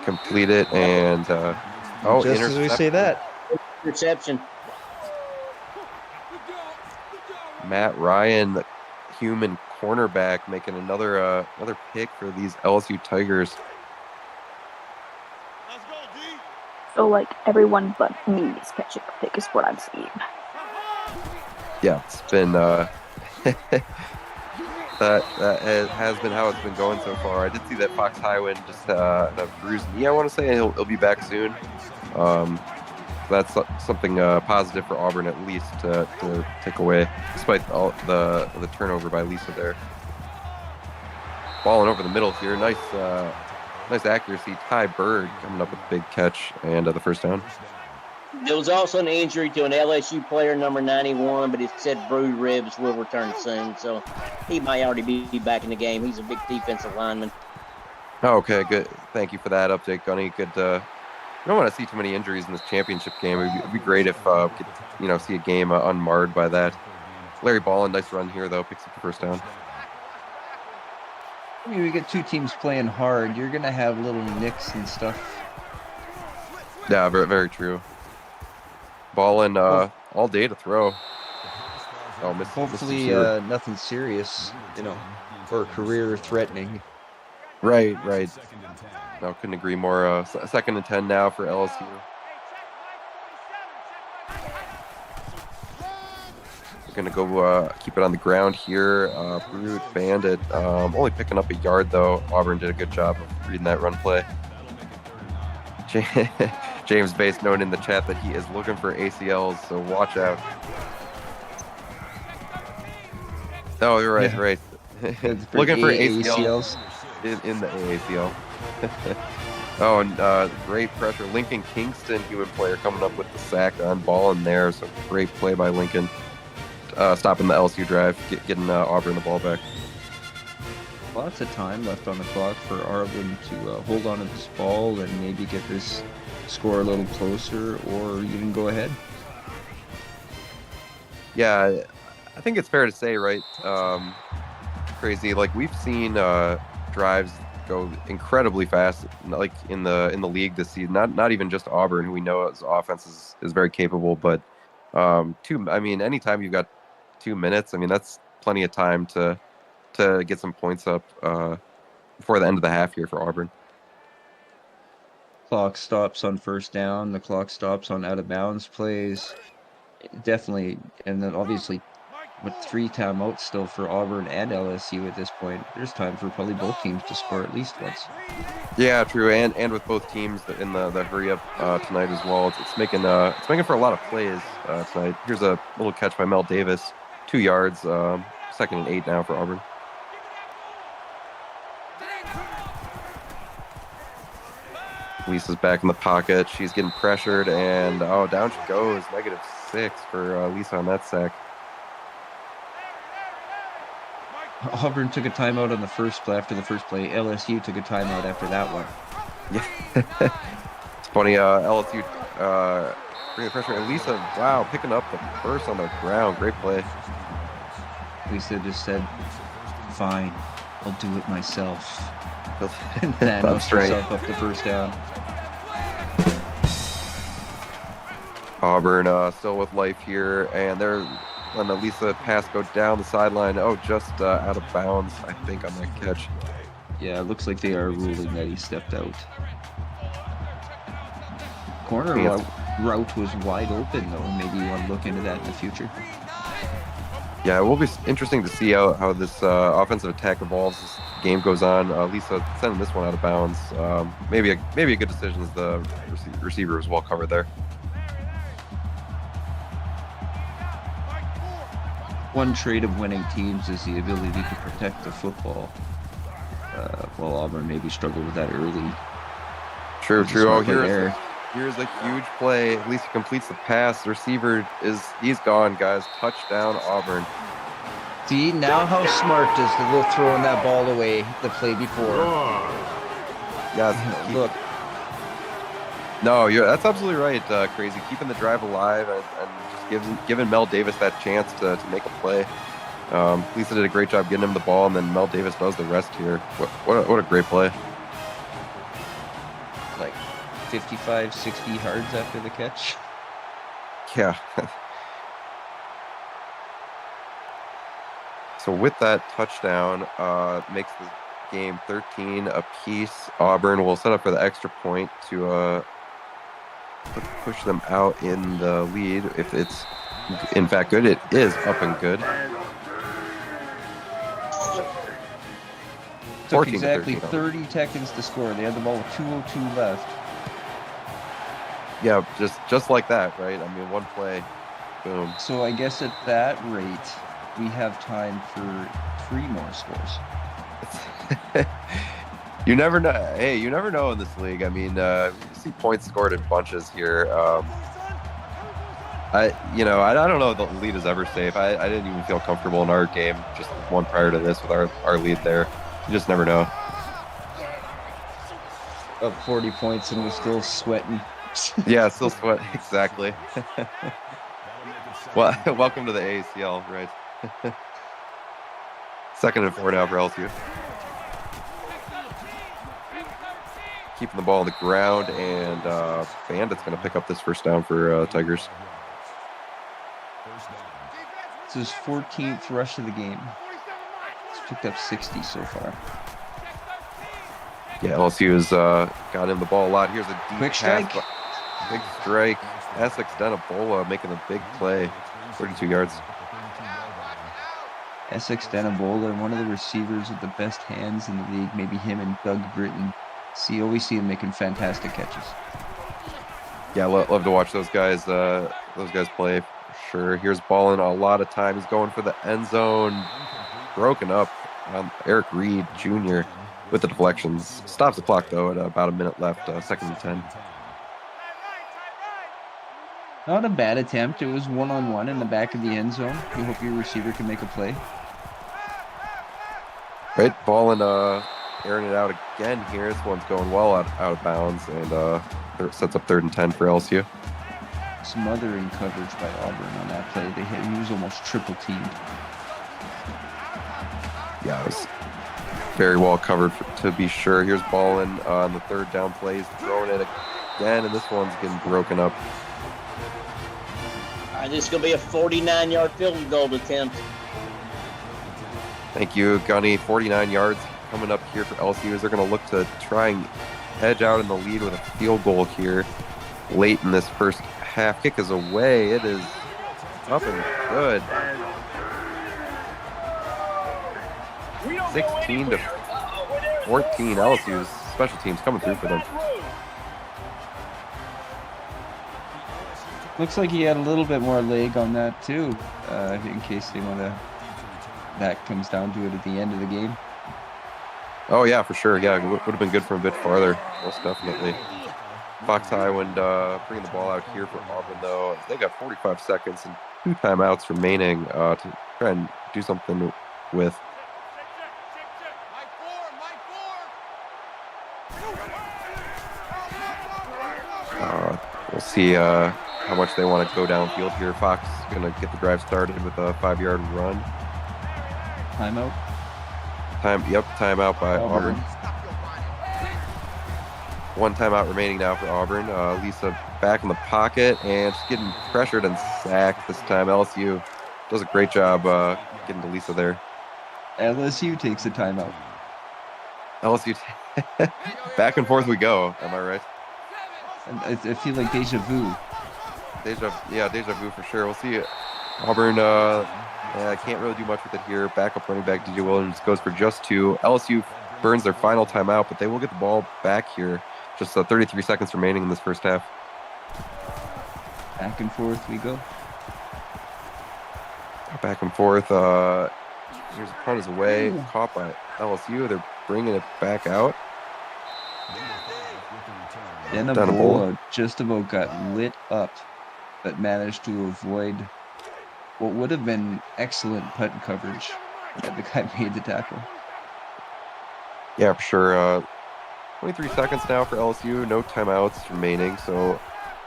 complete it, and just as we say that, interception. Matt Ryan, the human cornerback, making another pick for these LSU Tigers. So, like, everyone but me is catching a pick is what I'm seeing. Yeah, it's been that has been how it's been going so far. I did see that Fox Highwind just had a bruised knee, I want to say, and he'll be back soon. That's something positive for Auburn, at least, to take away, despite all the turnover by Lisa there. Balling over the middle here, nice accuracy. Ty Bird coming up with a big catch and the first down. There was also an injury to an LSU player, number 91, but it said bruised ribs, will return soon, so he might already be back in the game. He's a big defensive lineman. Oh, okay, good. Thank you for that update, Gunny. Good. We don't want to see too many injuries in this championship game. It'd be great if we could, see a game unmarred by that. Larry Ballin, nice run here, though, picks up the first down. I mean, we get 2 teams playing hard. You're going to have little nicks and stuff. Yeah, very, very true. Ballin all day to throw. Oh, hopefully nothing serious, or career threatening. Right. No, couldn't agree more. 2nd and 10 now for LSU. We're going to go keep it on the ground here. Fruit Bandit only picking up a yard, though. Auburn did a good job of reading that run play. James Bass noted in the chat that he is looking for ACLs, so watch out. Oh, you're right, right. Looking for ACLs in the AACL. Oh, and great pressure. Lincoln Kingston, human player, coming up with the sack on ball in there. So great play by Lincoln, stopping the LSU drive, getting Auburn the ball back. lots of time left on the clock for Auburn to hold on to this ball and maybe get this score a little closer or even go ahead. Yeah, I think it's fair to say, right? Crazy. Like we've seen drives go incredibly fast, like in the league this season. Not even just Auburn, who we know as offense is very capable, but anytime you've got 2 minutes, I mean that's plenty of time to get some points up before the end of the half here for Auburn. Clock stops on first down. The clock stops on out of bounds plays. Definitely, and then obviously with 3 timeouts still for Auburn and LSU at this point, there's time for probably both teams to score at least once. Yeah, true, and with both teams in the hurry up tonight as well, it's making for a lot of plays tonight. Here's a little catch by Mel Davis, 2 yards, 2nd and 8 now for Auburn. Lisa's back in the pocket. She's getting pressured, and down she goes. -6 for Lisa on that sack. Auburn took a timeout on the first play. After the first play, LSU took a timeout after that one. Yeah, it's funny. LSU bringing the pressure, and Lisa, wow, picking up the first on the ground. Great play. Lisa just said, "Fine, I'll do it myself." And then That's right. herself up the first down. Auburn still with life here, and they're letting the Lisa pass go down the sideline. Just out of bounds, I think, on that catch. Yeah, it looks like they are ruling that he stepped out. Corner route was wide open, though. Maybe you want to look into that in the future. Yeah, it will be interesting to see how this offensive attack evolves as the game goes on. Lisa sending this one out of bounds. Maybe a good decision as the receiver was well covered there. One trait of winning teams is the ability to protect the football. Well, Auburn maybe struggled with that early. True. Here's a huge play. Lisa completes the pass. The receiver he's gone, guys. Touchdown, Auburn. See, now how smart does the little throwing that ball away the play before? Yes. Look. No, that's absolutely right, Crazy. Keeping the drive alive and just giving Mel Davis that chance to make a play. Lisa did a great job getting him the ball, and then Mel Davis does the rest here. What a great play. Like 55, 60 yards after the catch. Yeah. So with that touchdown, makes the game 13 apiece. Auburn will set up for the extra point to push them out in the lead. If it's in fact good, it is up and good. Took exactly 30 seconds to score. They had the ball with 2:02 left. Yeah, just like that, right? I mean, one play, boom. So I guess at that rate, we have time for 3 more scores. You never know. Hey, you never know in this league. I mean, you see points scored in bunches here. I don't know if the lead is ever safe. I didn't even feel comfortable in our game, just one prior to this with our lead there. You just never know. Up 40 points and we're still sweating. Yeah, still sweating. Exactly. Well, welcome to the AACL, right? 2nd and 4 now for LSU. Keeping the ball on the ground, and Bandit's going to pick up this first down for Tigers. It's his 14th rush of the game. He's picked up 60 so far. Yeah, LSU has got him the ball a lot. Here's a deep Quick strike. Big strike. Essex Denabola making a big play. 32 yards. Essex Denabola, one of the receivers with the best hands in the league. Maybe him and Doug Britton. Always see him making fantastic catches. Yeah, love to watch those guys play for sure. Here's Ballin a lot of time. He's going for the end zone. Broken up. Eric Reed Jr. with the deflections. Stops the clock, though, at about a minute left. 2nd and 10. Not a bad attempt. It was one-on-one in the back of the end zone. You hope your receiver can make a play. Right, ball and airing it out again here. This one's going well out of bounds, and sets up 3rd and 10 for LSU. Smothering coverage by Auburn on that play. He was almost triple teamed. Yeah, it was very well covered to be sure. Here's Ballin on the 3rd down play. He's throwing it again, and this one's getting broken up. This is going to be a 49-yard field goal attempt. Thank you, Gunny. 49 yards coming up here for LSU as they're going to look to try and edge out in the lead with a field goal here late in this first half. Kick is away. It is up and good. 16 to 14. LSU's special teams coming through for them. Looks like he had a little bit more leg on that too, in case they want to. That comes down to it at the end of the game. Oh yeah, for sure. Yeah, it would have been good for a bit farther. Most definitely. Fox Highwind bringing the ball out here for Auburn though. They got 45 seconds and 2 timeouts remaining to try and do something with. We'll see how much they want to go downfield here. Fox is going to get the drive started with a 5-yard run. Timeout. Timeout by Auburn. 1 timeout remaining now for Auburn. Lisa back in the pocket and she's getting pressured and sacked this time. LSU does a great job getting to Lisa there. LSU takes a timeout. LSU back and forth we go. Am I right? I feel like deja vu. Deja vu for sure. We'll see. Auburn can't really do much with it here. Backup running back DJ Williams goes for just 2. LSU burns their final timeout, but they will get the ball back here. Just 33 seconds remaining in this first half. Back and forth we go. Back and forth. Here's a punt is away. Caught by LSU. They're bringing it back out. Denebola just about got lit up, but managed to avoid what would have been excellent punt coverage that the guy made the tackle. Yeah, for sure. 23 seconds now for LSU. No timeouts remaining. So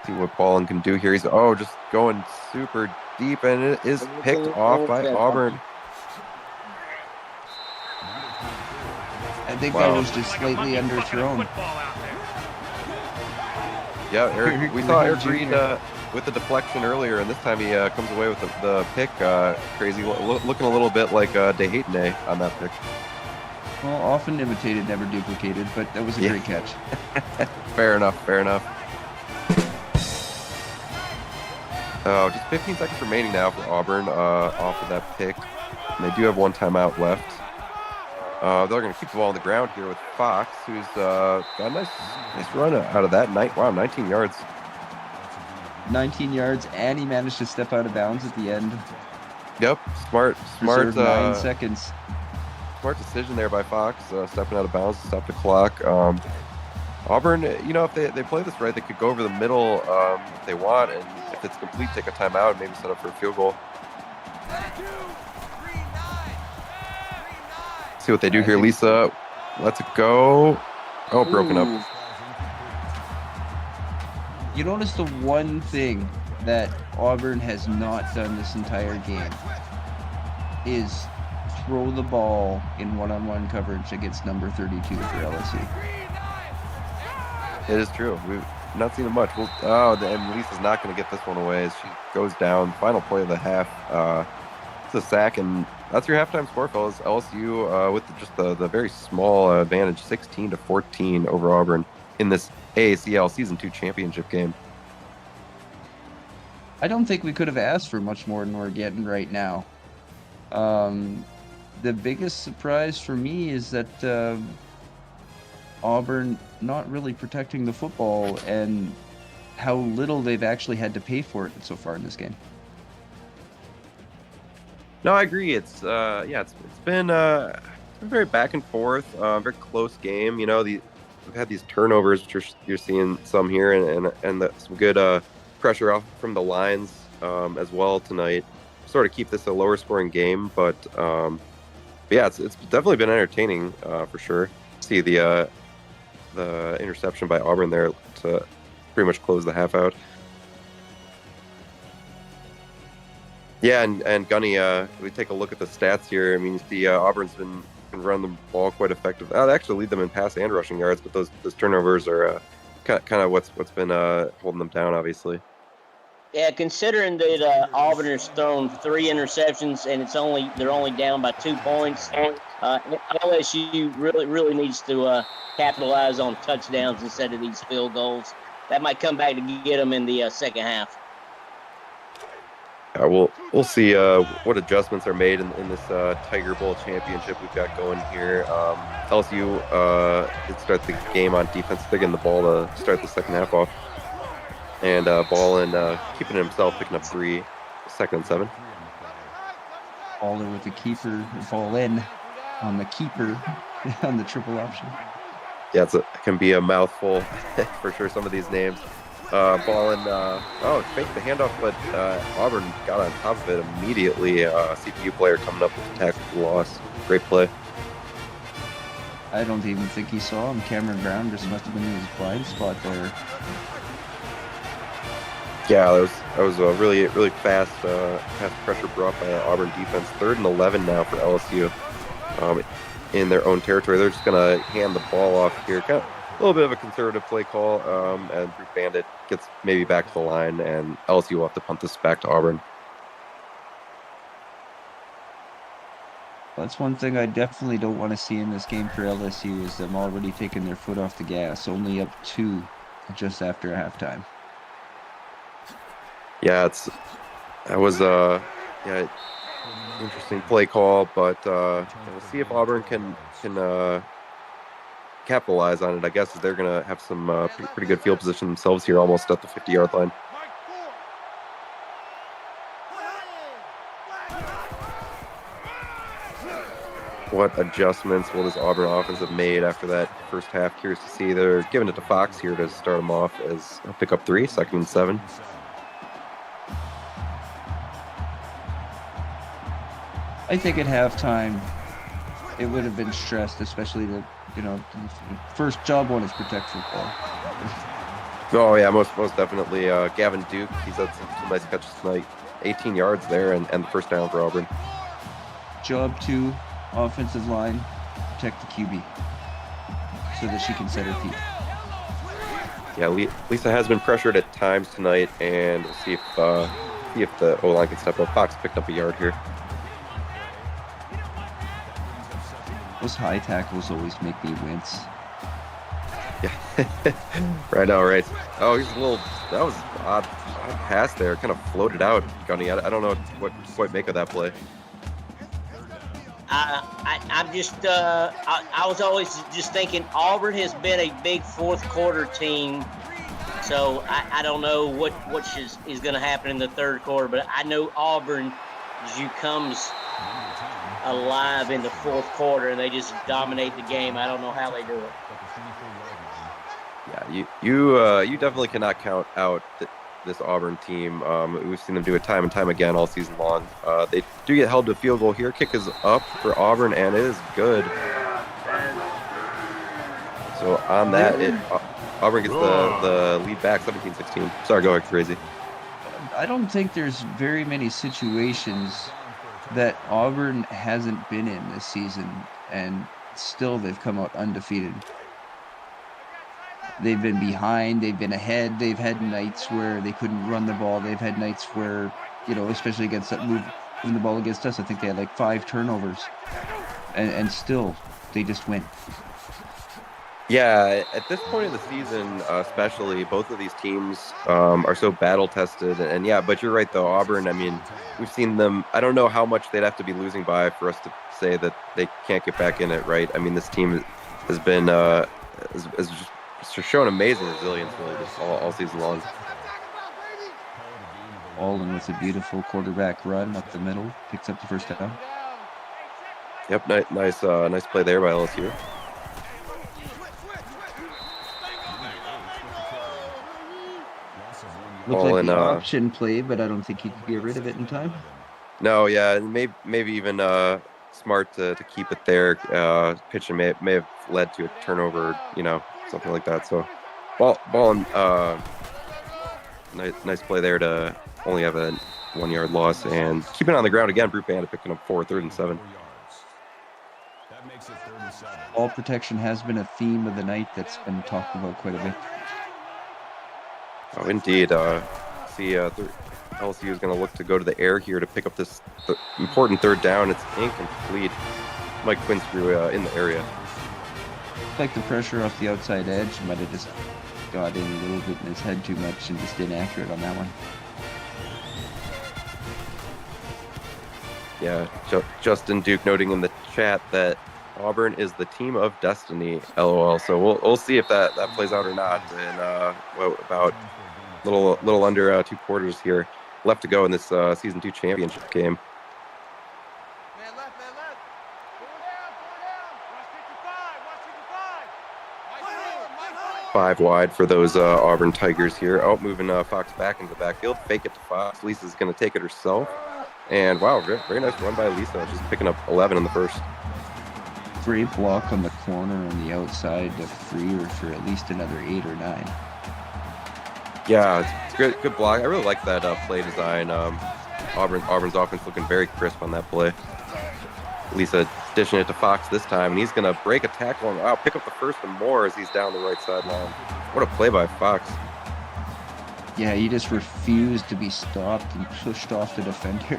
see what Ballin can do here. He's just going super deep, and it is picked off by Auburn. I think that was just slightly underthrown. Yeah, Eric. We saw Eric Reed with the deflection earlier, and this time he comes away with the pick. Crazy, looking a little bit like DeHayton on that pick. Well, often imitated, never duplicated, but that was a great catch. Fair enough. Just 15 seconds remaining now for Auburn off of that pick. And they do have 1 timeout left. They're going to keep the ball on the ground here with Fox, who's got a nice run out of that. 19 yards. 19 yards, and he managed to step out of bounds at the end. Yep, smart. 9 seconds. Smart decision there by Fox, stepping out of bounds to stop the clock. Auburn, if they play this right, they could go over the middle if they want, and if it's complete, take a timeout and maybe set up for a field goal. See what they do here. Lisa lets it go. Broken up. You notice the one thing that Auburn has not done this entire game is throw the ball in one-on-one coverage against number 32 for LSU. It is true. We've not seen it much. And Lisa's not going to get this one away as she goes down. Final play of the half. It's a sack, and that's your halftime score, fellas. LSU with just the very small advantage, 16-14 over Auburn in this AACL Season 2 championship game. I don't think we could have asked for much more than we're getting right now. The biggest surprise for me is that Auburn not really protecting the football and how little they've actually had to pay for it so far in this game. No, I agree. It's been very back and forth, very close game. We've had these turnovers, which you're seeing some here, and some good pressure off from the lines as well tonight. Sort of keep this a lower scoring game, but But yeah, it's definitely been entertaining for sure. See the interception by Auburn there to pretty much close the half out. Yeah, and Gunny, we take a look at the stats here. I mean, you see Auburn's been running the ball quite effective. They actually lead them in pass and rushing yards, but those turnovers are kind of what's been holding them down, obviously. Yeah, considering that Auburn has thrown 3 interceptions and they're only down by 2 points, LSU really needs to capitalize on touchdowns instead of these field goals. That might come back to get them in the second half. We'll see what adjustments are made in this Tiger Bowl championship we've got going here. LSU did start the game on defense, picking the ball to start the second half off, and Ballin keeping it himself, picking up 3, 2nd and 7. Baller with the keeper, ball in on the keeper on the triple option. Yeah, it can be a mouthful for sure. Some of these names. Ballin, faked the handoff, but Auburn got on top of it immediately. CPU player coming up with the tackle for loss. Great play. I don't even think he saw him. Cameron Brown just must have been in his blind spot there. Yeah, that was a really fast pressure brought by the Auburn defense. 3rd and 11 now for LSU in their own territory. They're just going to hand the ball off here. Kind of a little bit of a conservative play call, and Bruce Bandit gets maybe back to the line, and LSU will have to punt this back to Auburn. That's one thing I definitely don't want to see in this game for LSU is them already taking their foot off the gas, only up 2 just after halftime. Yeah, that was interesting play call, but we'll see if Auburn can capitalize on it. I guess they're going to have some pretty good field position themselves here, almost at the 50-yard line. What adjustments will this Auburn offense have made after that first half? Curious to see. They're giving it to Fox here to start them off as a pick up 3, 2nd and 7. I think at halftime, it would have been stressed, especially the first job one is protect football. Oh yeah, most definitely. Gavin Duke, he's had some nice catches tonight. 18 yards there, and the first down for Auburn. Job 2, offensive line, protect the QB, so that she can set her feet. Yeah, Lisa has been pressured at times tonight, and we'll see if the O-line can step up. Fox picked up a yard here. Those high tackles always make me wince. Yeah, right now, right. Oh, that was an odd pass there. Kind of floated out, Gunny. I don't know what to quite make of that play. I'm just I was always just thinking Auburn has been a big fourth quarter team, so I don't know what is going to happen in the third quarter, but I know Auburn comes alive in the fourth quarter and they just dominate the game. I don't know how they do it. Yeah, you definitely cannot count out this Auburn team. We've seen them do it time and time again all season long. They do get held to a field goal here. Kick is up for Auburn, and it is good. So on that, Auburn gets the lead back, 17-16. Sorry, go ahead, Crazy. I don't think there's very many situations that Auburn hasn't been in this season, and still they've come out undefeated. They've been behind, they've been ahead, they've had nights where they couldn't run the ball, they've had nights where, especially against that moving the ball against us, I think they had like 5 turnovers, and still they just win. Yeah, at this point of the season, especially, both of these teams are so battle-tested. And yeah, but you're right, though. Auburn, I mean, we've seen them. I don't know how much they'd have to be losing by for us to say that they can't get back in it, right? I mean, this team has been has just shown amazing resilience really just all season long. Alden with a beautiful quarterback run up the middle, picks up the first down. Yep, nice play there by LSU. Looked like an option play, but I don't think he could get rid of it in time. No, yeah, maybe even smart to keep it there. Pitching may have led to a turnover, something like that. So ball and nice play there to only have a 1 yard loss and keeping it on the ground again. Brute Bandit picking up 4, 3rd and 7. Ball protection has been a theme of the night that's been talked about quite a bit. Oh, indeed. LSU is going to look to go to the air here to pick up this important 3rd down. It's incomplete. Mike Quinn threw in the area. Like the pressure off the outside edge might have just got in a little bit in his head too much and just inaccurate on that one. Yeah, Justin Duke noting in the chat that Auburn is the team of destiny. LOL. So we'll see if that plays out or not. And about little under 2 quarters here left to go in this season 2 championship game. Man left. Five wide for those Auburn Tigers here. Oh, moving Fox back into the backfield. Fake it to Fox. Lisa's going to take it herself. And wow, very nice run by Lisa. She's picking up 11 in the first. Great block on the corner on the outside to free her for at least another 8 or 9. Yeah, it's good block. I really like that play design. Auburn's offense looking very crisp on that play. Lisa dishing it to Fox this time, and he's going to break a tackle and pick up the first and more as he's down the right sideline. What a play by Fox. Yeah, he just refused to be stopped and pushed off the defender.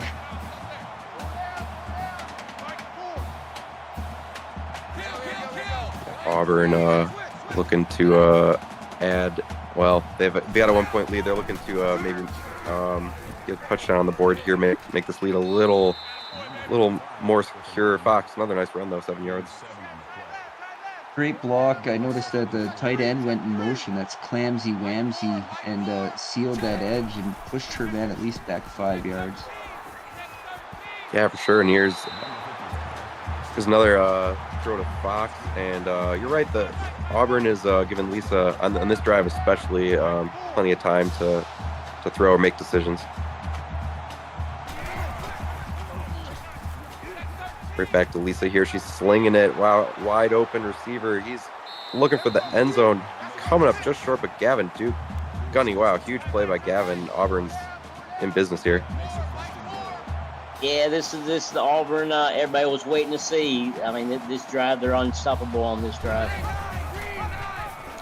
Auburn looking to add. Well, they got a 1-point lead. They're looking to maybe get a touchdown on the board here, make this lead a little more secure. Fox, another nice run though, 7 yards. Great block. I noticed that the tight end went in motion. That's Clamsy Wamsy, and sealed that edge and pushed her man at least back 5 yards. Yeah, for sure. And here's another throw to Fox. And you're right, the Auburn is giving Lisa, on this drive especially, plenty of time to throw or make decisions. Right back to Lisa here. She's slinging it. Wow, wide open receiver. He's looking for the end zone. Coming up just short, but Gavin Duke. Gunny, wow, huge play by Gavin. Auburn's in business here. Yeah, this is the Auburn everybody was waiting to see. I mean, this drive, they're unstoppable on this drive.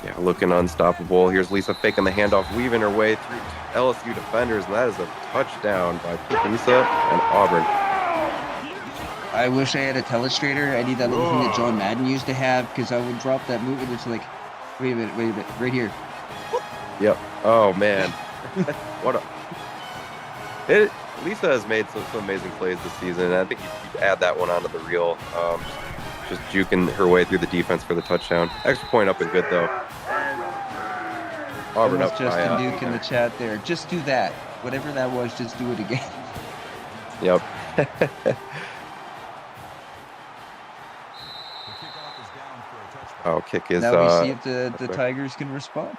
Yeah, looking unstoppable. Here's Lisa faking the handoff, weaving her way through LSU defenders, and that is a touchdown by Lisa and Auburn. I wish I had a telestrator. I need that little thing that John Madden used to have, because I would drop that move and it's like, wait a minute, right here. Yep. Oh man, Lisa has made some amazing plays this season, and I think you add that one onto the reel. Just juking her way through the defense for the touchdown. Extra point up and good though. Auburn up Justin by, Duke in the chat there. Just do that. Whatever that was, just do it again. Yep. Kick is. Now we see if the Tigers can respond.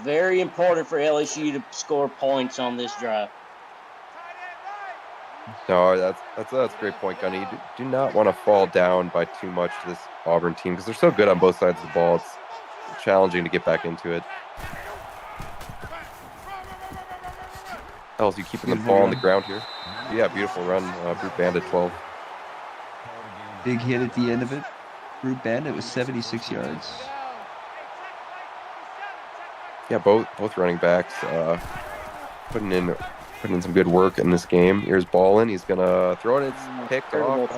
Very important for LSU to score points on this drive. No, that's a great point, Gunny. You do not want to fall down by too much to this Auburn team because they're so good on both sides of the ball. It's challenging to get back into it. LSU keeping the ball on the ground here. Yeah, beautiful run. Brute Bandit 12. Big hit at the end of it. Brute Bandit was 76 yards. Yeah, both running backs putting in some good work in this game. Here's Ballin. He's gonna throw it. It's picked off.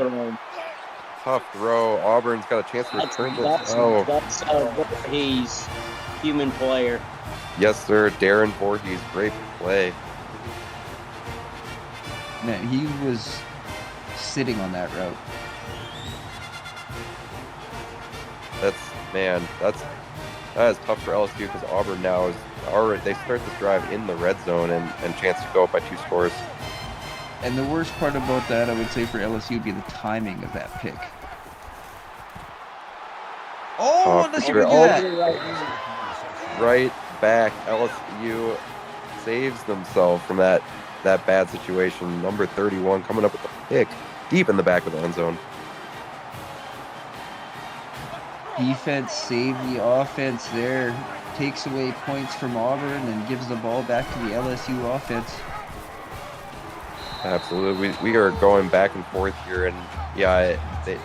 Tough throw. Auburn's got a chance to return this. That's he's human player. Yes, sir. Darren Voorhees. Great play. Man, he was sitting on that route. That is tough for LSU because Auburn now is already, they start this drive in the red zone and chance to go up by 2 scores. And the worst part about that, I would say, for LSU would be the timing of that pick. Oh, let's hear that. Right back. LSU saves themselves from that bad situation. Number 31 coming up with the pick. deep in the back of the end zone. Defense saved the offense there. Takes away points from Auburn and gives the ball back to the LSU offense. Absolutely, we are going back and forth here, and yeah, it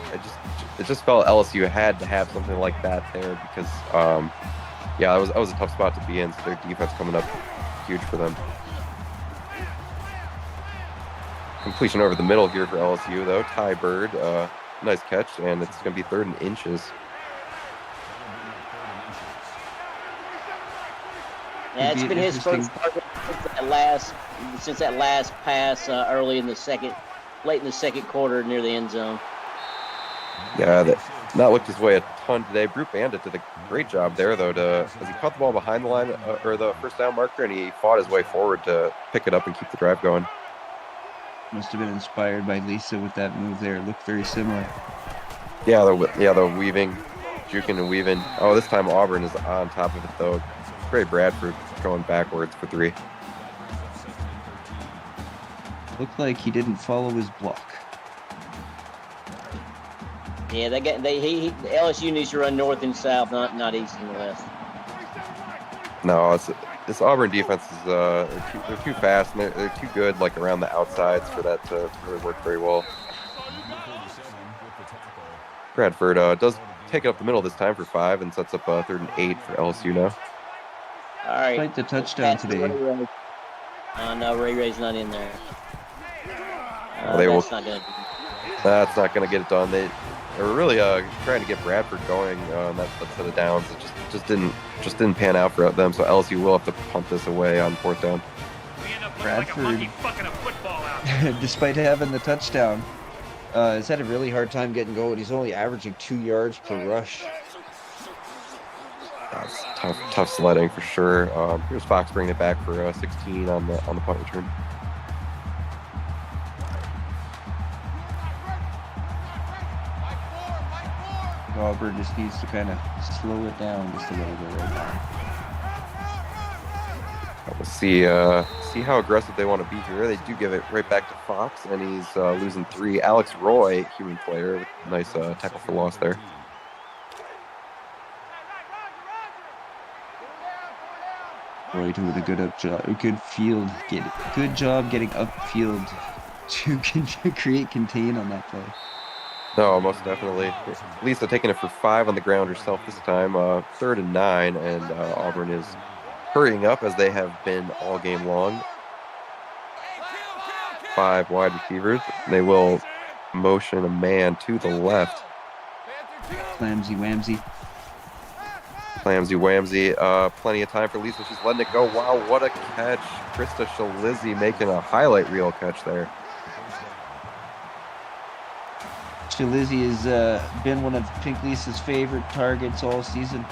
just felt LSU had to have something like that there because yeah, that was a tough spot to be in. So their defense coming up huge for them. Completion over the middle here for LSU though. Ty Bird, nice catch, and it's going to be 3rd and inches. Yeah, it's been his first target since that last pass late in the second quarter near the end zone. Yeah, that not looked his way a ton today. Brute Bandit did a great job there, though. As he caught the ball behind the line or the first down marker, and he fought his way forward to pick it up and keep the drive going. Must have been inspired by Lisa with that move there. It looked very similar. Yeah, they're weaving, juking and weaving. Oh, this time Auburn is on top of it though. Great Bradford going backwards for 3. Looked like he didn't follow his block. Yeah, LSU needs to run north and south, not east and west. No, this Auburn defense is they're too fast and they're too good like around the outsides for that to really work very well. Bradford does take it up the middle this time for 5 and sets up 3rd and 8 for LSU now. All right. Despite the touchdown today. No, Ray Ray's not in there. That's not going to get it done. They were really trying to get Bradford going on that set of downs. It just didn't pan out for them. So LSU will have to punt this away on 4th down. Bradford, despite having the touchdown, has had a really hard time getting going. He's only averaging 2 yards per rush. That's tough sledding for sure. Here's Fox bringing it back for 16 on the punt return. Auburn just needs to kind of slow it down just a little bit right now. We'll see how aggressive they want to be here. They do give it right back to Fox, and he's losing 3. Alex Roy, human player, with a nice tackle for loss there. Roy doing a good job getting upfield to create contain on that play. No, most definitely. Lisa taking it for 5 on the ground herself this time. 3rd and 9, and Auburn is hurrying up as they have been all game long. 5 wide receivers. They will motion a man to the left. Clamsy Whamsy. Plenty of time for Lisa. She's letting it go. Wow, what a catch. Krista Shalizzi making a highlight reel catch there. Shalizzi has been one of Pink Lisa's favorite targets all season.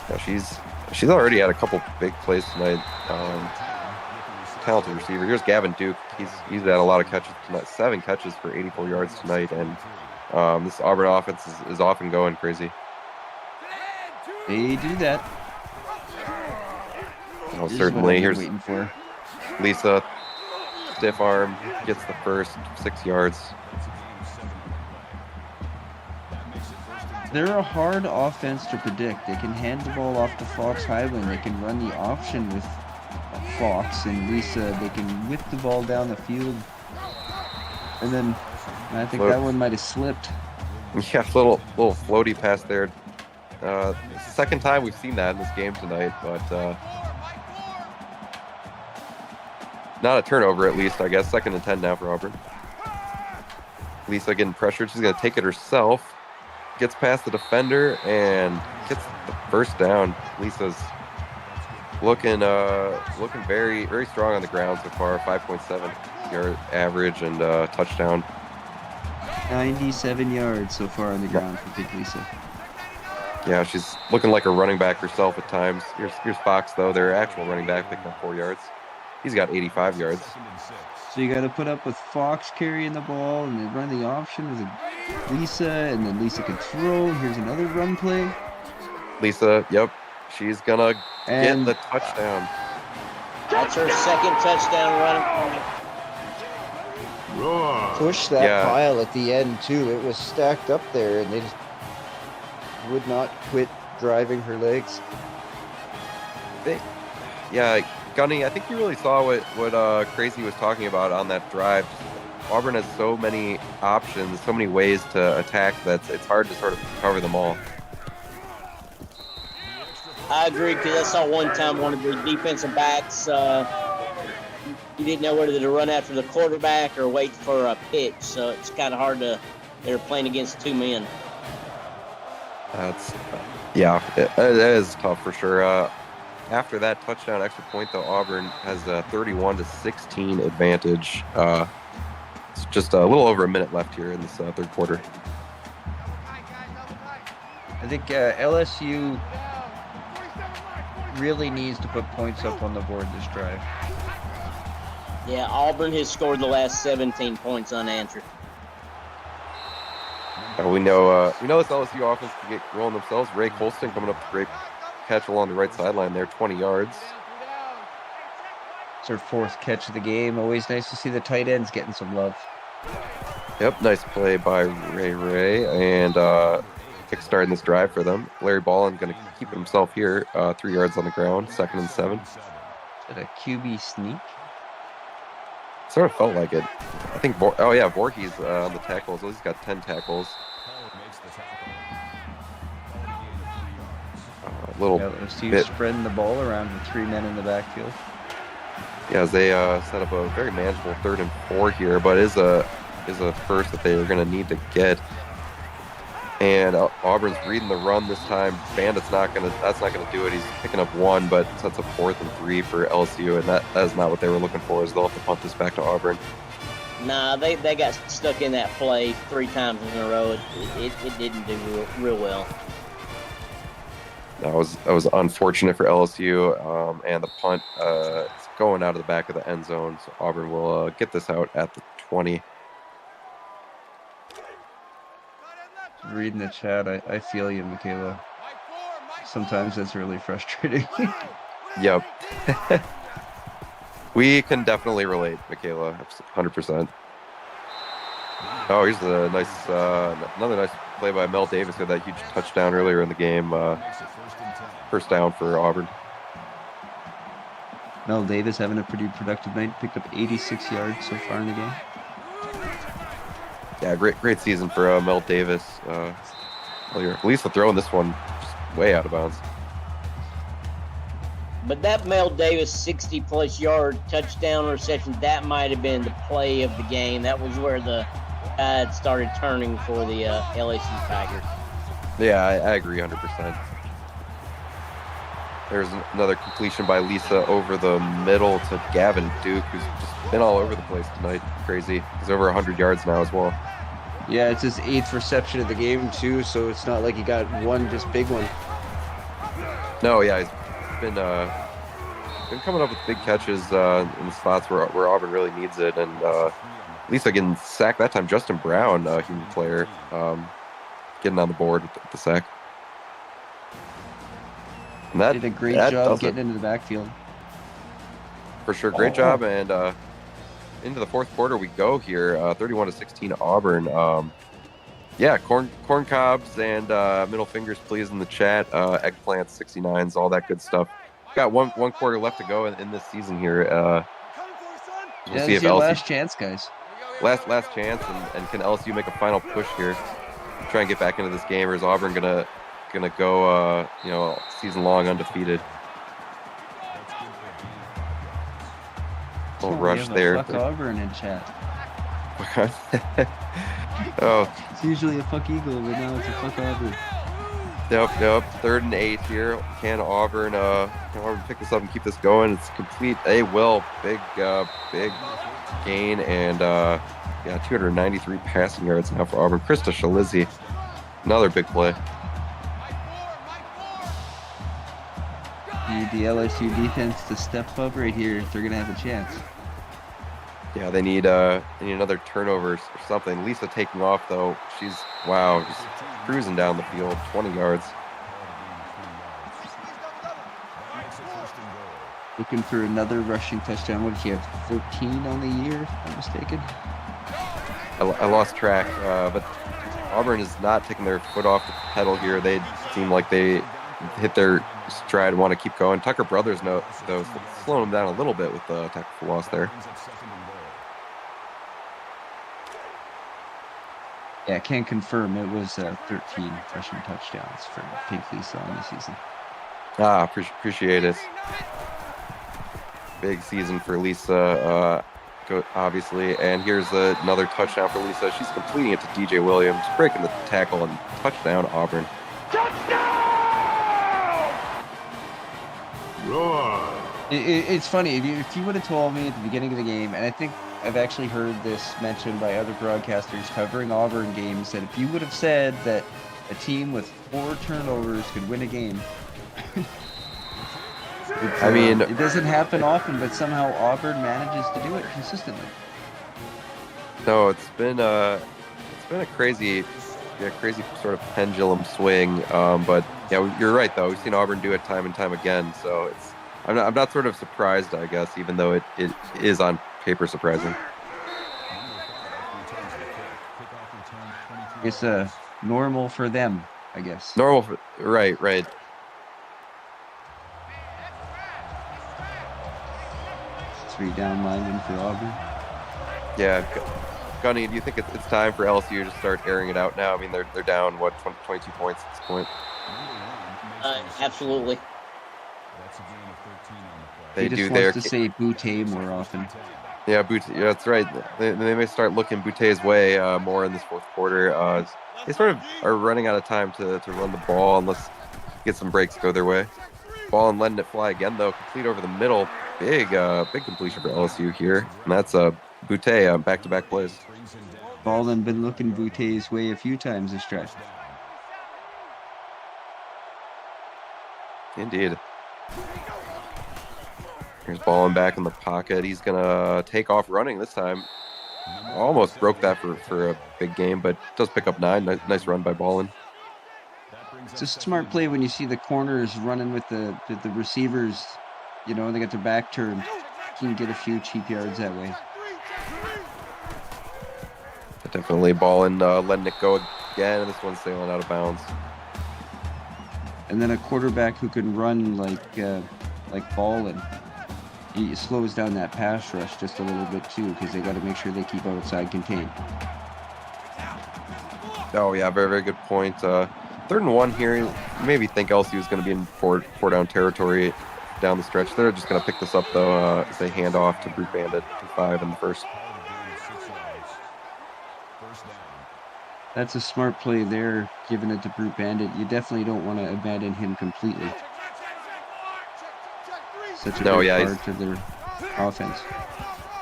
Yeah, she's already had a couple big plays tonight. Talented receiver. Here's Gavin Duke. He's had a lot of catches tonight. 7 catches for 84 yards tonight, and this Auburn offense is often going crazy. They do that. Oh, certainly. Here's waiting for. Lisa. Stiff arm, gets the first 6 yards. They're a hard offense to predict. They can hand the ball off to Fox Highland. They can run the option with Fox and Lisa. They can whip the ball down the field. And then I think that one might have slipped. Yeah, little floaty pass there. Second time we've seen that in this game tonight, but not a turnover, at least, I guess. 2nd and 10 now for Auburn. Lisa getting pressured. She's going to take it herself. Gets past the defender and gets the first down. Lisa's looking very, very strong on the ground so far. 5.7 yard average and touchdown. 97 yards so far on the ground for Big Lisa. Yeah, she's looking like a running back herself at times. Here's Fox, though. Their actual running back picking up 4 yards. He's got 85 yards. So you got to put up with Fox carrying the ball, and then run the option with Lisa, and then Lisa can throw. Here's another run play. Lisa, yep, she's gonna get the touchdown. That's her 2nd touchdown run. push that Yeah. pile at the end too. It was stacked up there, and they just would not quit driving her legs. Yeah, Gunny, I think you really saw what Crazy was talking about on that drive. Auburn has so many options, so many ways to attack that it's hard to sort of cover them all. I agree, because I saw one time one of the defensive backs, you didn't know whether to run after the quarterback or wait for a pitch, so it's kind of hard to. They were playing against two men. It is tough for sure. After that touchdown extra point, though, Auburn has a 31-16 advantage. It's just a little over a minute left here in this third quarter. I think LSU really needs to put points up on the board this drive. Yeah, Auburn has scored the last 17 points unanswered. We know this LSU offense can get rolling themselves. Ray Colston coming up with a great catch along the right sideline there, 20 yards. It's her fourth catch of the game. Always nice to see the tight ends getting some love. Yep, nice play by Ray, and kickstarting this drive for them. Larry Ballin going to keep it himself here, 3 yards on the ground, 2nd and 7. Is it a QB sneak? Sort of felt like it. I think, Voorhees on the tackles. He's got 10 tackles. LSU spreading the ball around with 3 men in the backfield. Yeah, as they set up a very manageable 3rd and 4 here, but is a first that they are going to need to get. And Auburn's reading the run this time. Bandit's that's not gonna do it. He's picking up 1, but sets up 4th and 3 for LSU, and that is not what they were looking for. Is they'll have to punt this back to Auburn. Nah, they got stuck in that play 3 times in a row. It didn't do real well. That was unfortunate for LSU, and the punt is going out of the back of the end zone. So Auburn will get this out at the 20. Reading the chat, I feel you, Michaela. Sometimes that's really frustrating. Yep. We can definitely relate, Michaela, 100%. Oh, here's a nice, another nice play by Mel Davis. Had that huge touchdown earlier in the game. First down for Auburn. Mel Davis having a pretty productive night. Picked up 86 yards so far in the game. Yeah, great season for Mel Davis. At least the throw in this one just way out of bounds. But that Mel Davis 60-plus yard touchdown reception, that might have been the play of the game. That was where the tide started turning for the LSU Tigers. Yeah, I agree 100%. There's another completion by Lisa over the middle to Gavin Duke, who's just been all over the place tonight. Crazy. He's over 100 yards now as well. Yeah, it's his 8th reception of the game, too, so it's not like he got one just big one. No, yeah, he's been coming up with big catches in the spots where Auburn really needs it. And Lisa getting sacked that time. Justin Brown, human player, getting on the board with the sack. And that did a great job getting into the backfield. For sure, great job. And into the fourth quarter we go here, 31-16 Auburn. Corn cobs and middle fingers please in the chat. Eggplants, 69s, all that good stuff. Got one quarter left to go in this season here. We'll see if LSU last chance, guys. Last chance, and can LSU make a final push here, try and get back into this game, or is Auburn gonna go season long undefeated? Little rush there. Fuck Auburn in chat. Oh, it's usually a fuck Eagle, but now it's a fuck Auburn. Yep. 3rd and 8 here. Can Auburn pick this up and keep this going? It's complete. They will. Big gain, and 293 passing yards now for Auburn. Krista Shalizzi, another big play. Need the LSU defense to step up right here if they're gonna have a chance. Yeah, they need another turnover or something. Lisa taking off though. She's just cruising down the field, 20 yards. Looking for another rushing touchdown. What did she have? 13 on the year, if I'm not mistaken. I lost track, but Auburn is not taking their foot off the pedal here. They seem like they hit their stride and want to keep going. Tucker Brothers, though, slowing them down a little bit with the tackle for loss there. Yeah, I can confirm it was 13 rushing touchdowns for Pink Lisa on the season. Appreciate it. Big season for Lisa, obviously. And here's another touchdown for Lisa. She's completing it to DJ Williams, breaking the tackle and touchdown Auburn. It's funny, if you would have told me at the beginning of the game, and I think I've actually heard this mentioned by other broadcasters covering Auburn games, that if you would have said that a team with 4 turnovers could win a game, it doesn't happen often, but somehow Auburn manages to do it consistently. No, it's been a crazy sort of pendulum swing. But yeah, you're right though. We've seen Auburn do it time and time again. So I'm not sort of surprised, I guess, even though it is on paper surprising. It's normal for them, I guess. Normal for right. 3 down linemen for Auburn. Yeah, Gunny, do you think it's time for LSU to start airing it out now? I mean, they're down 22 points at this point. Absolutely. They he just wants to say Butte more often. Yeah, Butte. Yeah, that's right. They may start looking Butte's way more in this fourth quarter. They sort of are running out of time to run the ball unless get some breaks go their way. Ball and letting it fly again though, complete over the middle. Big completion for LSU here, and that's Butte back-to-back plays. Ballin been looking Butte's way a few times this stretch. Indeed. Here's Ballin back in the pocket. He's gonna take off running this time. Almost broke that for a big game, but does pick up 9. Nice run by Ballin. It's a smart play when you see the corners running with the receivers. You know, they got their back turned. You can get a few cheap yards that way. Definitely Ballin letting it go again, and this one's sailing out of bounds. And then a quarterback who can run like Ballin, he slows down that pass rush just a little bit too, because they got to make sure they keep outside contained. Oh yeah, very, very good point. 3rd and 1 here. You maybe think LSU is going to be in four down territory down the stretch. They're just going to pick this up though as they hand off to Brute Bandit to 5 in the first. That's a smart play there, giving it to Brute Bandit. You definitely don't want to abandon him completely. Such a big part of their offense.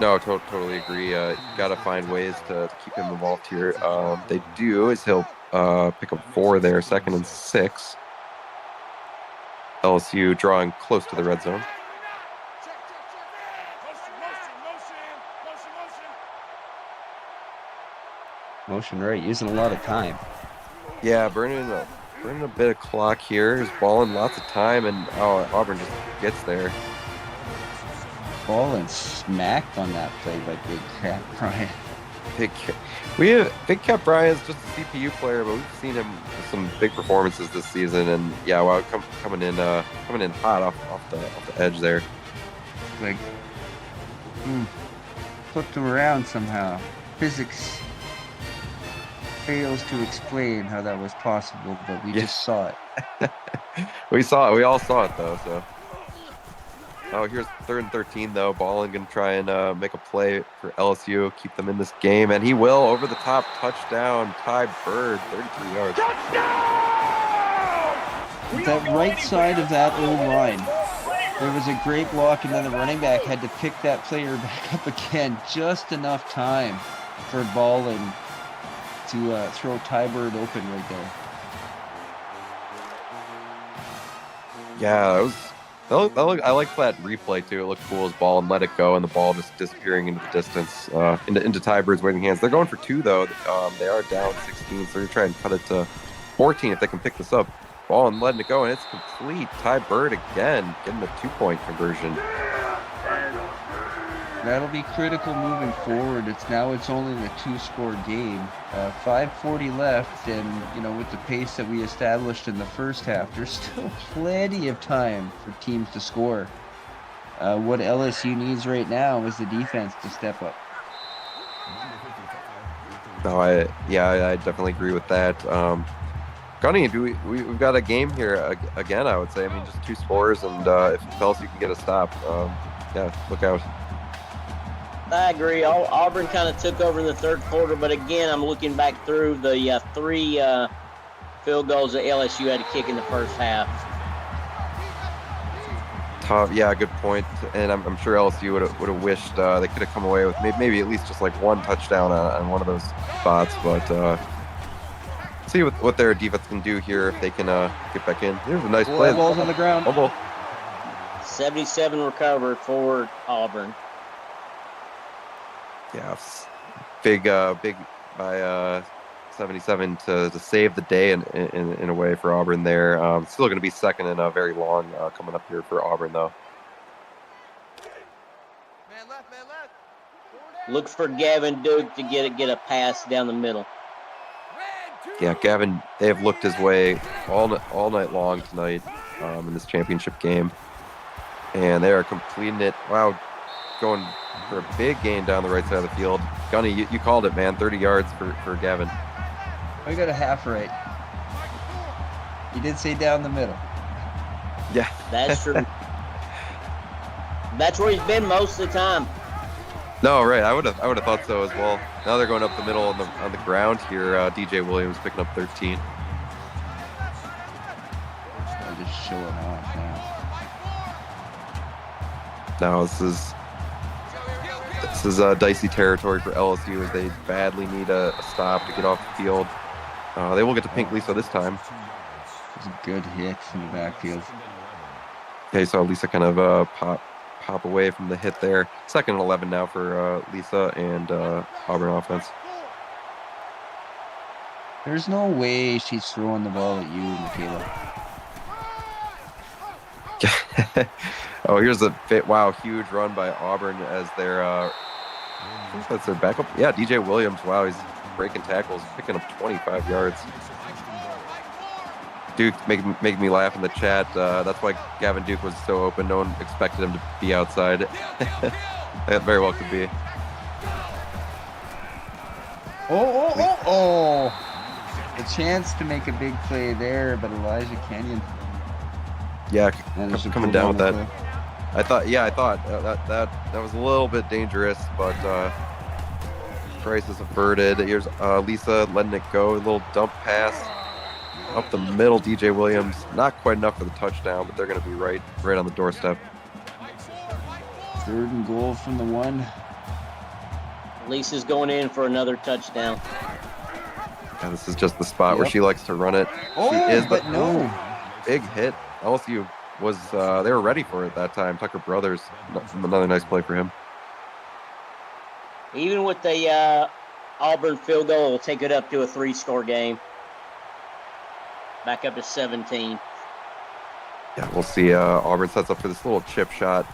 No, totally agree. Got to find ways to keep him involved here. They do is he'll pick up 4 there, 2nd and 6. LSU drawing close to the red zone. Motion right, using a lot of time. Yeah, burning a bit of clock here. He's Ballin lots of time, and Auburn just gets there. Ballin smacked on that play by Big Cat Bryant. Big Cat Bryant's just a CPU player, but we've seen him with some big performances this season, and yeah, wow, coming in hot off the edge there. Like, flipped him around somehow. Physics fails to explain how that was possible, but we just saw it. We all saw it though. So, here's 3rd and 13 though. Ballin gonna try and make a play for LSU, keep them in this game, and he will. Over the top touchdown, Ty Bird, 33 yards. That right side of that old line, there was a great block, and then the running back had to pick that player back up again. Just enough time for Ballin to throw Ty Bird open right there. Yeah, I like that replay too. It looked cool as Ball and let it go, and the ball just disappearing into the distance, into Ty Bird's waiting hands. They're going for 2 though. They are down 16, so they're trying to cut it to 14 if they can pick this up. Ball and letting it go, and it's complete. Ty Bird again getting the 2-point conversion. That'll be critical moving forward. It's only a 2-score game. 5:40 left, and with the pace that we established in the first half, there's still plenty of time for teams to score. What LSU needs right now is the defense to step up. No, I definitely agree with that. Gunny, we've got a game here again, I would say. I mean, just 2 scores, and if LSU can get a stop, yeah, look out. I agree. Auburn kind of took over in the third quarter, but again, I'm looking back through the 3 field goals that LSU had to kick in the first half. Tough, yeah, good point. And I'm sure LSU would have wished they could have come away with maybe at least just like 1 touchdown on one of those spots. But see what their defense can do here if they can get back in. Here's a nice play. Ball's on the ground. Fumble. 77 recovered for Auburn. Yeah, big by 77 to save the day in a way for Auburn there. Still going to be second and very long coming up here for Auburn though. Man left. Look for Gavin Duke to get a pass down the middle. Yeah, Gavin, they have looked his way all night long tonight in this championship game, and they are completing it. Wow, going for a big gain down the right side of the field. Gunny, you called it, man. 30 yards for Gavin. I got a half right. You did say down the middle. Yeah, That's true. That's where he's been most of the time. no, right. I would have thought so as well. Now they're going up the middle on the ground here. DJ Williams picking up 13. I'm just showing off now. Now this is dicey territory for LSU as they badly need a stop to get off the field. They will get to pink Lisa this time. It's a good hit from the backfield. Okay, so Lisa kind of pop away from the hit there. 2nd and 11 now for Lisa and Auburn offense. There's no way she's throwing the ball at you, Michaela. Oh, here's a fit. Wow, huge run by Auburn as their I think that's their backup. Yeah, DJ Williams. Wow, he's breaking tackles, picking up 25 yards. Duke making me laugh in the chat. That's why Gavin Duke was so open. No one expected him to be outside. That very well could be. Oh! A chance to make a big play there, but Elijah Kenyon. Yeah, managed to coming pull down with the that. I thought that was a little bit dangerous, but Price is averted. Here's Lisa letting it go. A little dump pass up the middle. DJ Williams, not quite enough for the touchdown, but they're going to be right on the doorstep. 3rd and goal from the 1. Lisa's going in for another touchdown. Yeah, this is just the spot where she likes to run it. Oh, she is, but no. Big hit. LSU was they were ready for it that time. Tucker Brothers, another nice play for him. Even with the Auburn field goal, will take it up to a 3-score game. Back up to 17. Yeah, we'll see. Auburn sets up for this little chip shot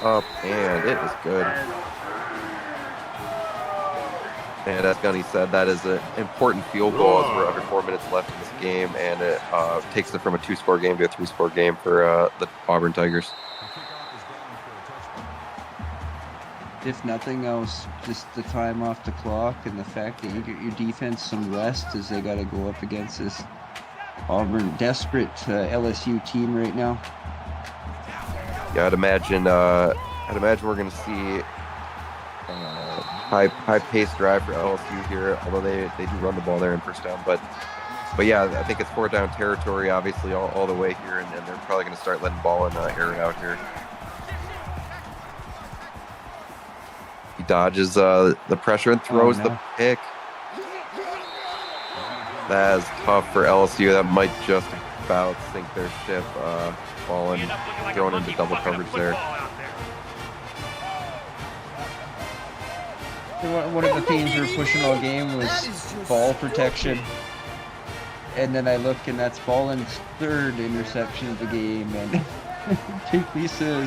up, and it is good. And as Gunny said, that is an important field goal as we're under 4 minutes left in this game, and it takes it from a 2-score game to a 3-score game for the Auburn Tigers. If nothing else, just the time off the clock and the fact that you get your defense some rest as they got to go up against this Auburn desperate LSU team right now. Yeah, I'd imagine we're going to see high-paced drive for LSU here, although they do run the ball there in first down. But yeah, I think it's 4th down territory, obviously, all the way here, and they're probably going to start letting ball and air it out here. He dodges the pressure and throws the pick. That is tough for LSU. That might just about sink their ship, falling, thrown into double coverage there. One of the themes we were pushing all game was ball protection. And then I look, and that's Ballin's 3rd interception of the game. And Jake Lisa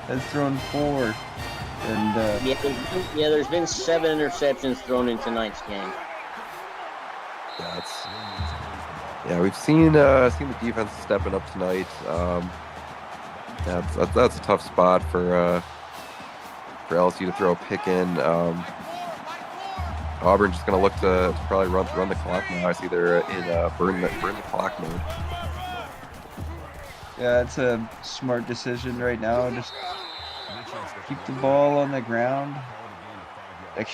has thrown 4. And there's been 7 interceptions thrown in tonight's game. We've seen the defense stepping up tonight. That's a tough spot for LSU to throw a pick in. Auburn's just going to look to probably run the clock now. I see they're in burn the clock mode. yeah, it's a smart decision right now. Just keep the ball on the ground. Like,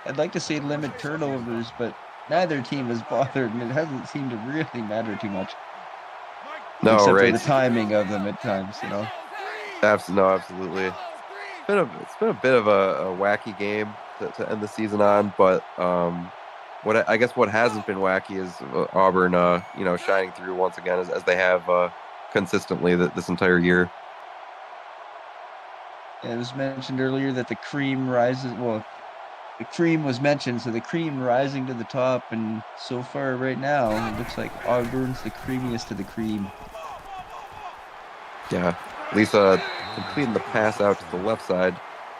I'd like to say limit turnovers, but neither team has bothered, and it hasn't seemed to really matter too much. No, except right. for the timing of them at times, you know. Absolutely. It's been a bit of a wacky game to end the season on, but what hasn't been wacky is Auburn, shining through once again as they have consistently this entire year. It was mentioned earlier that the cream rises. Well, the cream was mentioned, so the cream rising to the top, and so far right now, it looks like Auburn's the creamiest of the cream. Yeah, Lisa completing the pass out to the left side.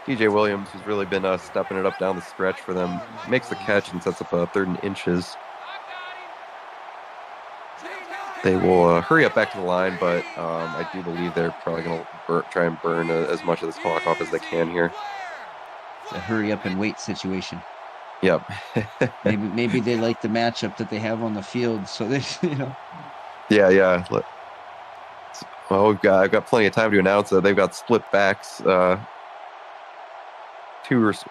DJ Williams, who's really been stepping it up down the stretch for them, makes the catch and sets up a 3rd and inches. They will hurry up back to the line, but I do believe they're probably going to try and burn as much of this clock off as they can here. It's a hurry up and wait situation. Yep. maybe they like the matchup that they have on the field, so they, Yeah. Well, I've got plenty of time to announce that they've got split backs. 2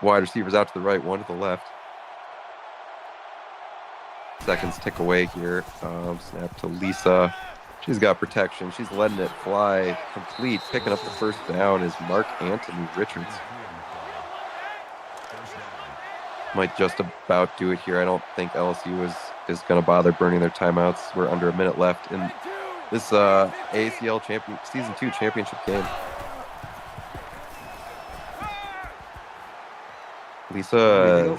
wide receivers out to the right, 1 to the left. Seconds tick away here. Snap to Lisa. She's got protection. She's letting it fly complete. Picking up the first down is Mark Anthony Richards. Might just about do it here. I don't think LSU is going to bother burning their timeouts. We're under a minute left in this AACL Season 2 championship game. Lisa,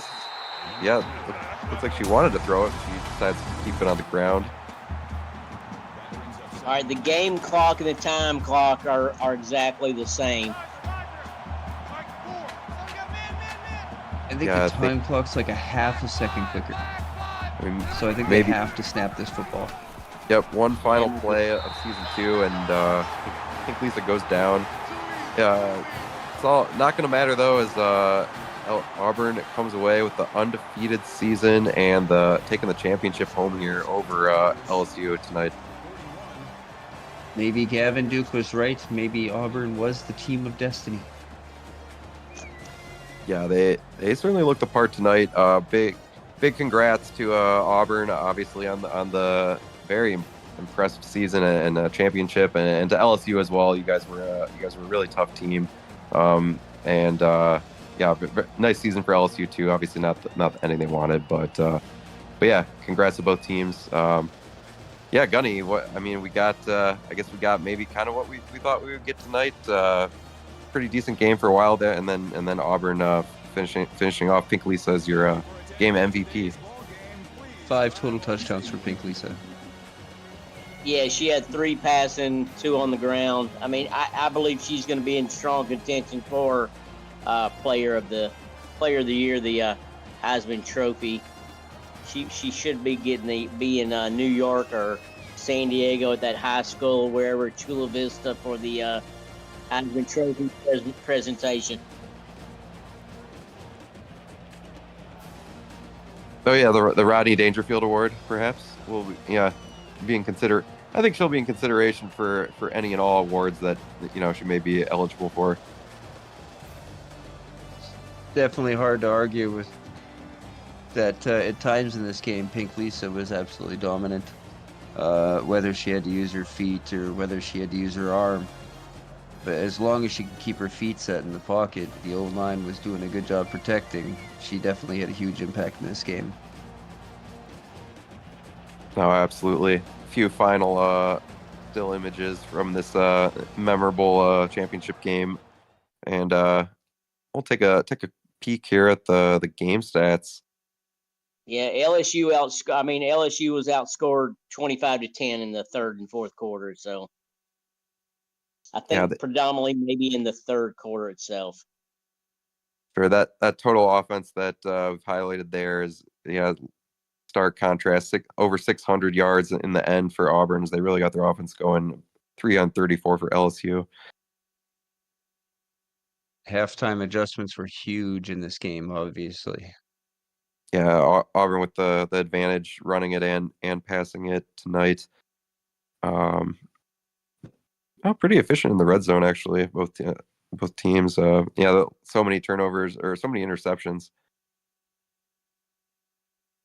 looks like she wanted to throw it. She decides to keep it on the ground. All right, the game clock and the time clock are exactly the same. I think the time clock's like a half a second quicker. So I think they have to snap this football. Yep, one final play of Season 2, and I think Lisa goes down. It's all not going to matter, though, as Auburn comes away with the undefeated season and taking the championship home here over LSU tonight. Maybe Gavin Duke was right. Maybe Auburn was the team of destiny. Yeah, they certainly looked the part tonight. Big congrats to Auburn, obviously on the very impressive season and championship, and to LSU as well. You guys were a really tough team, nice season for LSU too. Obviously not the ending they wanted, but yeah, congrats to both teams. Gunny, we got I guess we got maybe kind of what we thought we would get tonight. Pretty decent game for a while there, and then Auburn finishing off. Pink Lisa as your game MVP. 5 total touchdowns for Pink Lisa. Yeah, she had 3 passing, 2 on the ground. I mean, I believe she's going to be in strong contention for player of the year, the Heisman Trophy. She should be be in New York or San Diego at that high school, wherever, Chula Vista, for the Heisman Trophy presentation. Oh yeah, the Rodney Dangerfield Award, perhaps, will be in consider. I think she'll be in consideration for any and all awards that she may be eligible for. Definitely hard to argue with that. At times in this game, Pink Lisa was absolutely dominant. Whether she had to use her feet or whether she had to use her arm. But as long as she could keep her feet set in the pocket, the O-line was doing a good job protecting. She definitely had a huge impact in this game. No, absolutely. A few final still images from this memorable championship game, and we'll take a peek here at the game stats. Yeah, LSU was outscored 25-10 in the 3rd and 4th quarter. So I think predominantly maybe in the 3rd quarter itself. For that total offense that we've highlighted there is stark contrast. Over 600 yards in the end for Auburn. They really got their offense going. 3 on 34 for LSU. Halftime adjustments were huge in this game, obviously. Yeah, Auburn with the advantage running it and passing it tonight. Pretty efficient in the red zone actually. Both teams. So many turnovers or so many interceptions.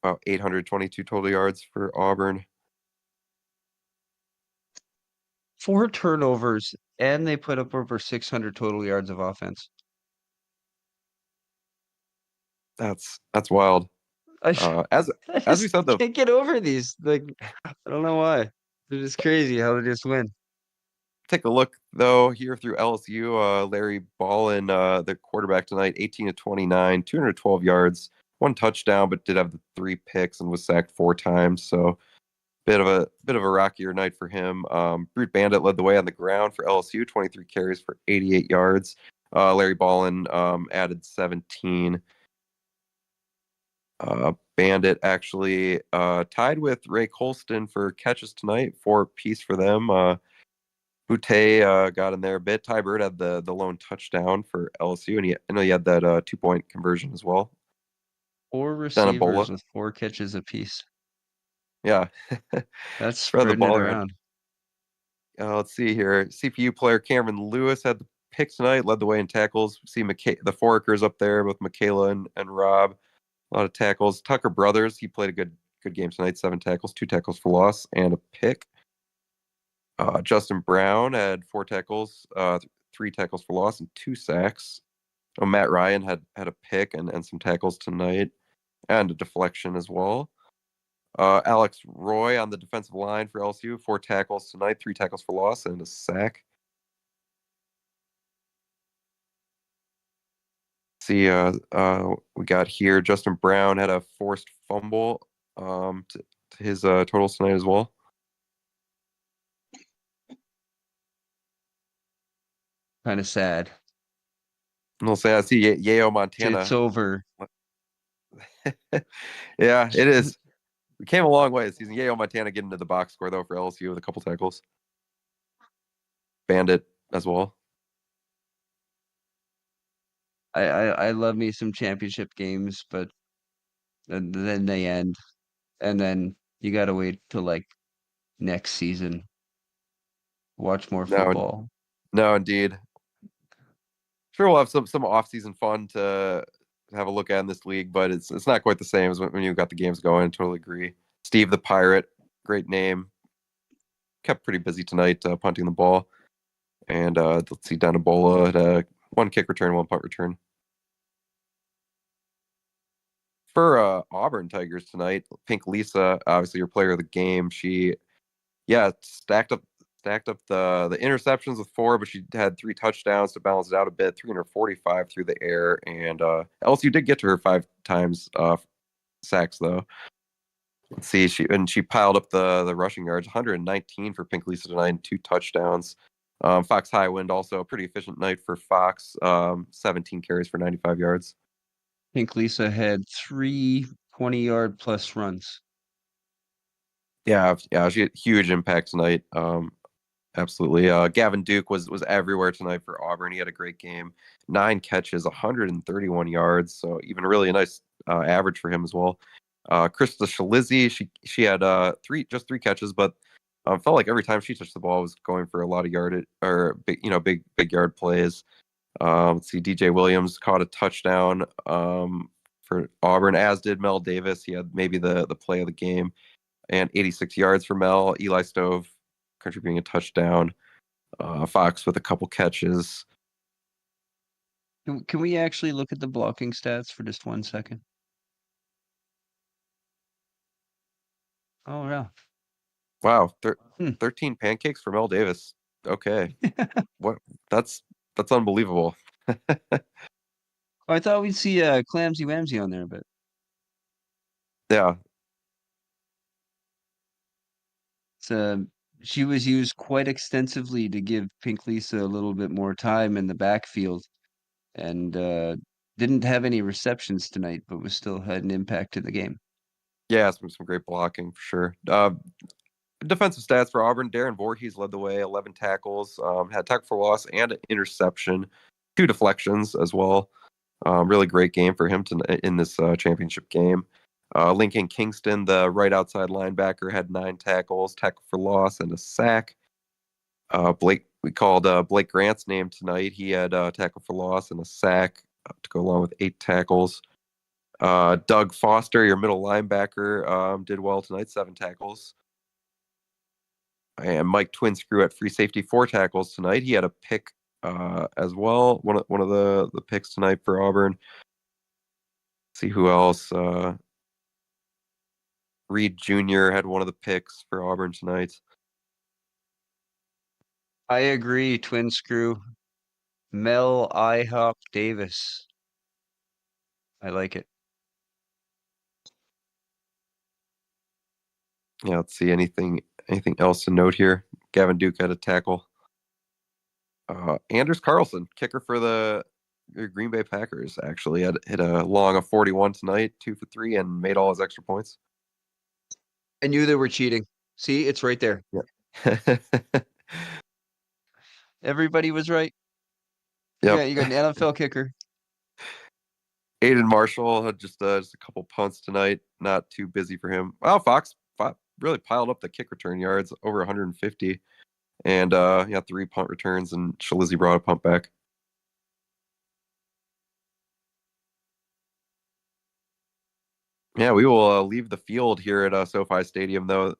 About 822 total yards for Auburn. 4 turnovers, and they put up over 600 total yards of offense. That's wild. I As we said, though, can't get over these. Like, I don't know why. They're just crazy how they just win. take a look though here through LSU. Larry Ballin, the quarterback tonight, 18 to 29, 212 yards, 1 touchdown, but did have the 3 picks and was sacked 4 times. So bit of a rockier night for him. Brute Bandit led the way on the ground for LSU, 23 carries for 88 yards. Larry Ballin added 17. Bandit actually tied with Ray Colston for catches tonight, 4 apiece for them. Boutte got in there a bit. Ty Bird had the lone touchdown for LSU, and I know he had that 2-point conversion as well. 4 Denabola. receivers with 4 catches apiece. Yeah. That's Spread the spreading it ball around. Let's see here. CPU player Cameron Lewis had the pick tonight, led the way in tackles. See the Forkers up there with Michaela and Rob. A lot of tackles. Tucker Brothers, he played a good game tonight. 7 tackles, 2 tackles for loss, and a pick. Justin Brown had 4 tackles, 3 tackles for loss, and 2 sacks. Matt Ryan had a pick and some tackles tonight, and a deflection as well. Alex Roy on the defensive line for LSU, 4 tackles tonight, 3 tackles for loss, and a sack. See, we got here Justin Brown had a forced fumble to his totals tonight as well. Kind of sad. And I'll say I see Yale, Montana. It's over. Yeah, it is. We came a long way this season. Yale, Montana getting into the box score though for LSU with a couple tackles. Bandit as well. I love me some championship games, but then they end, and then you gotta wait till like next season. Watch more No, football. no, indeed. Sure, we'll have some off-season fun to have a look at in this league, but it's not quite the same as when you've got the games going. Totally agree. Steve the Pirate, great name. Kept pretty busy tonight punting the ball. And let's see, Denabola had 1 kick return, 1 punt return. For Auburn Tigers tonight, Pink Lisa, obviously your player of the game. She, stacked up the interceptions with 4, but she had 3 touchdowns to balance it out a bit. 345 through the air, and LSU did get to her 5 times sacks though. Let's see, she piled up the rushing yards, 119 for Pink Lisa tonight, and 2 touchdowns. Fox Highwind also a pretty efficient night for Fox. 17 carries for 95 yards. Pink Lisa had 3 20-yard plus runs. Yeah, she had huge impact tonight. Absolutely. Gavin Duke was everywhere tonight for Auburn. He had a great game. 9 catches, 131 yards. So even really a nice average for him as well. Krista Shalizzi, she had 3 catches, but felt like every time she touched the ball was going for a lot of yardage or big yard plays. Let's see, DJ Williams caught a touchdown for Auburn, as did Mel Davis. He had maybe the play of the game, and 86 yards for Mel. Eli Stove contributing a touchdown. Fox with a couple catches. Can we actually look at the blocking stats for just 1 second? Oh, yeah. Wow, 13 pancakes for Mel Davis. Okay, what? That's unbelievable. I thought we'd see Clamsy Wamsy on there, but Yeah, she was used quite extensively to give Pink Lisa a little bit more time in the backfield, and Didn't have any receptions tonight, but was still had an impact in the game. Yeah, some great blocking for sure. Defensive stats for Auburn: Darren Voorhees led the way, 11 tackles, had tackle for loss and an interception, 2 deflections as well. Really great game for him in this championship game. Lincoln Kingston, the right outside linebacker, had 9 tackles, tackle for loss, and a sack. We called Blake Grant's name tonight. He had a tackle for loss and a sack to go along with 8 tackles. Doug Foster, your middle linebacker, did well tonight, 7 tackles. And Mike Twinscrew at free safety, 4 tackles tonight. He had a pick as well. One of the picks tonight for Auburn. Let's see who else. Reed Jr. had one of the picks for Auburn tonight. I agree, twin screw. Mel IHOP Davis. I like it. Yeah, let's see anything else to note here. Gavin Duke had a tackle. Anders Carlson, kicker for the Green Bay Packers, actually hit a long of 41 tonight, 2 for 3, and made all his extra points. I knew they were cheating. See, it's right there. Yeah. Everybody was right. Yep. Yeah, you got an NFL kicker. Aiden Marshall had just a couple punts tonight. Not too busy for him. Well, Fox really piled up the kick return yards, over 150. And 3 punt returns, and Shalizzy brought a punt back. Yeah, we will leave the field here at SoFi Stadium, though.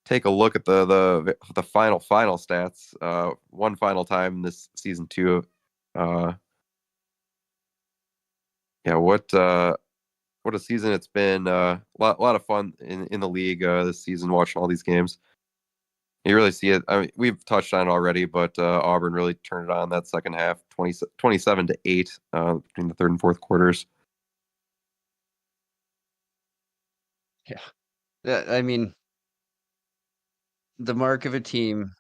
Take a look at the final stats. One final time this season 2. What a season it's been. Lot of fun in the league this season, watching all these games. You really see it. I mean, we've touched on it already, but Auburn really turned it on that second half, 27-8 between the third and fourth quarters. Yeah, I mean, the mark of a team.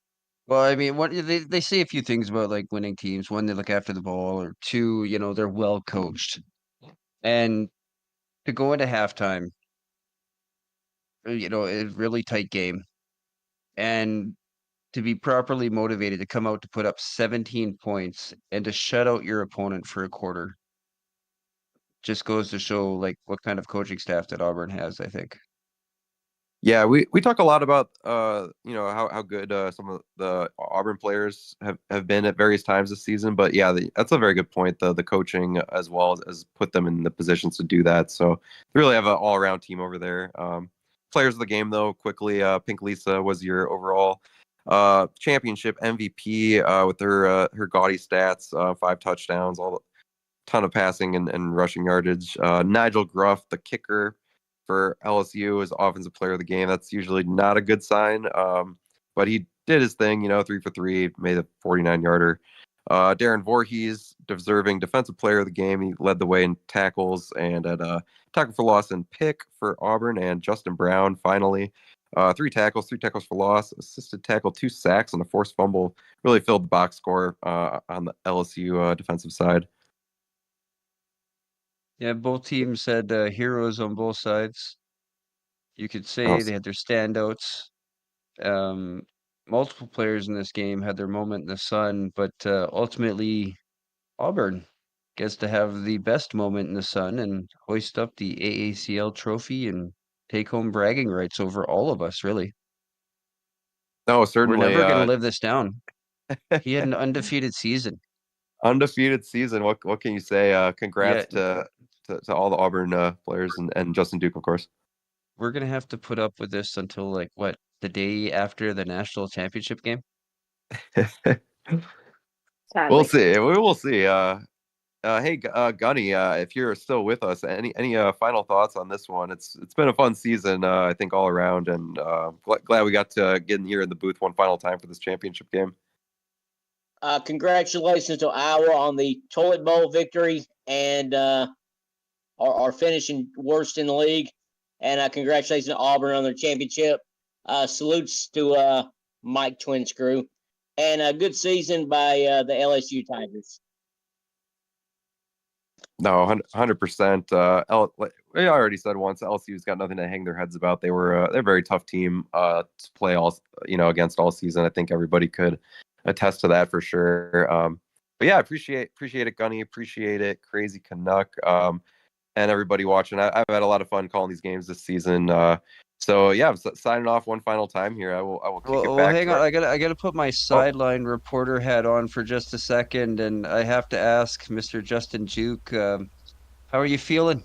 Well, I mean, what they say a few things about like winning teams. One, they look after the ball, or 2, they're well coached. And to go into halftime, a really tight game, and to be properly motivated to come out to put up 17 points and to shut out your opponent for a quarter just goes to show like what kind of coaching staff that Auburn has, I think. Yeah, we talk a lot about how good some of the Auburn players have been at various times this season, but yeah, that's a very good point. The coaching as well as put them in the positions to do that. So they really have an all around team over there. Players of the game though, quickly, Pink Lisa was your overall championship MVP with her gaudy stats, 5 touchdowns, ton of passing and rushing yardage. Nigel Gruff, the kicker for LSU, is offensive player of the game. That's usually not a good sign, but he did his thing. 3 for 3, made a 49-yarder. Darren Voorhees, deserving defensive player of the game. He led the way in tackles and at tackle for loss and pick for Auburn. And Justin Brown, finally, 3 tackles for loss, assisted tackle, 2 sacks, and a forced fumble. Really filled the box score on the LSU defensive side. Yeah, both teams had heroes on both sides. You could say they had their standouts. Multiple players in this game had their moment in the sun, but ultimately Auburn gets to have the best moment in the sun and hoist up the AACL trophy and take home bragging rights over all of us, really. No, certainly. We're never going to live this down. He had an undefeated season. Undefeated season. What can you say? Congrats to all the Auburn players and Justin Duke, of course. We're going to have to put up with this until like the day after the national championship game. We'll see. We will see. Hey, Gunny, if you're still with us, any final thoughts on this one? It's been a fun season, I think, all around, and glad we got to get in here in the booth one final time for this championship game. Congratulations to Iowa on the toilet bowl victory and our finishing worst in the league. And congratulations to Auburn on their championship. Salutes to Mike Twinscrew. And a good season by the LSU Tigers. No, 100%. Like I already said once, LSU's got nothing to hang their heads about. They're a very tough team to play against all season. I think everybody could attest to that for sure. But yeah, appreciate it, Gunny. Appreciate it, Crazy Canuck, and everybody watching. I've had a lot of fun calling these games this season. So yeah, I'm signing off one final time here. I will kick it Well, back. hang on. I gotta put my sideline reporter hat on for just a second, and I have to ask Mr. Justin Juke, how are you feeling?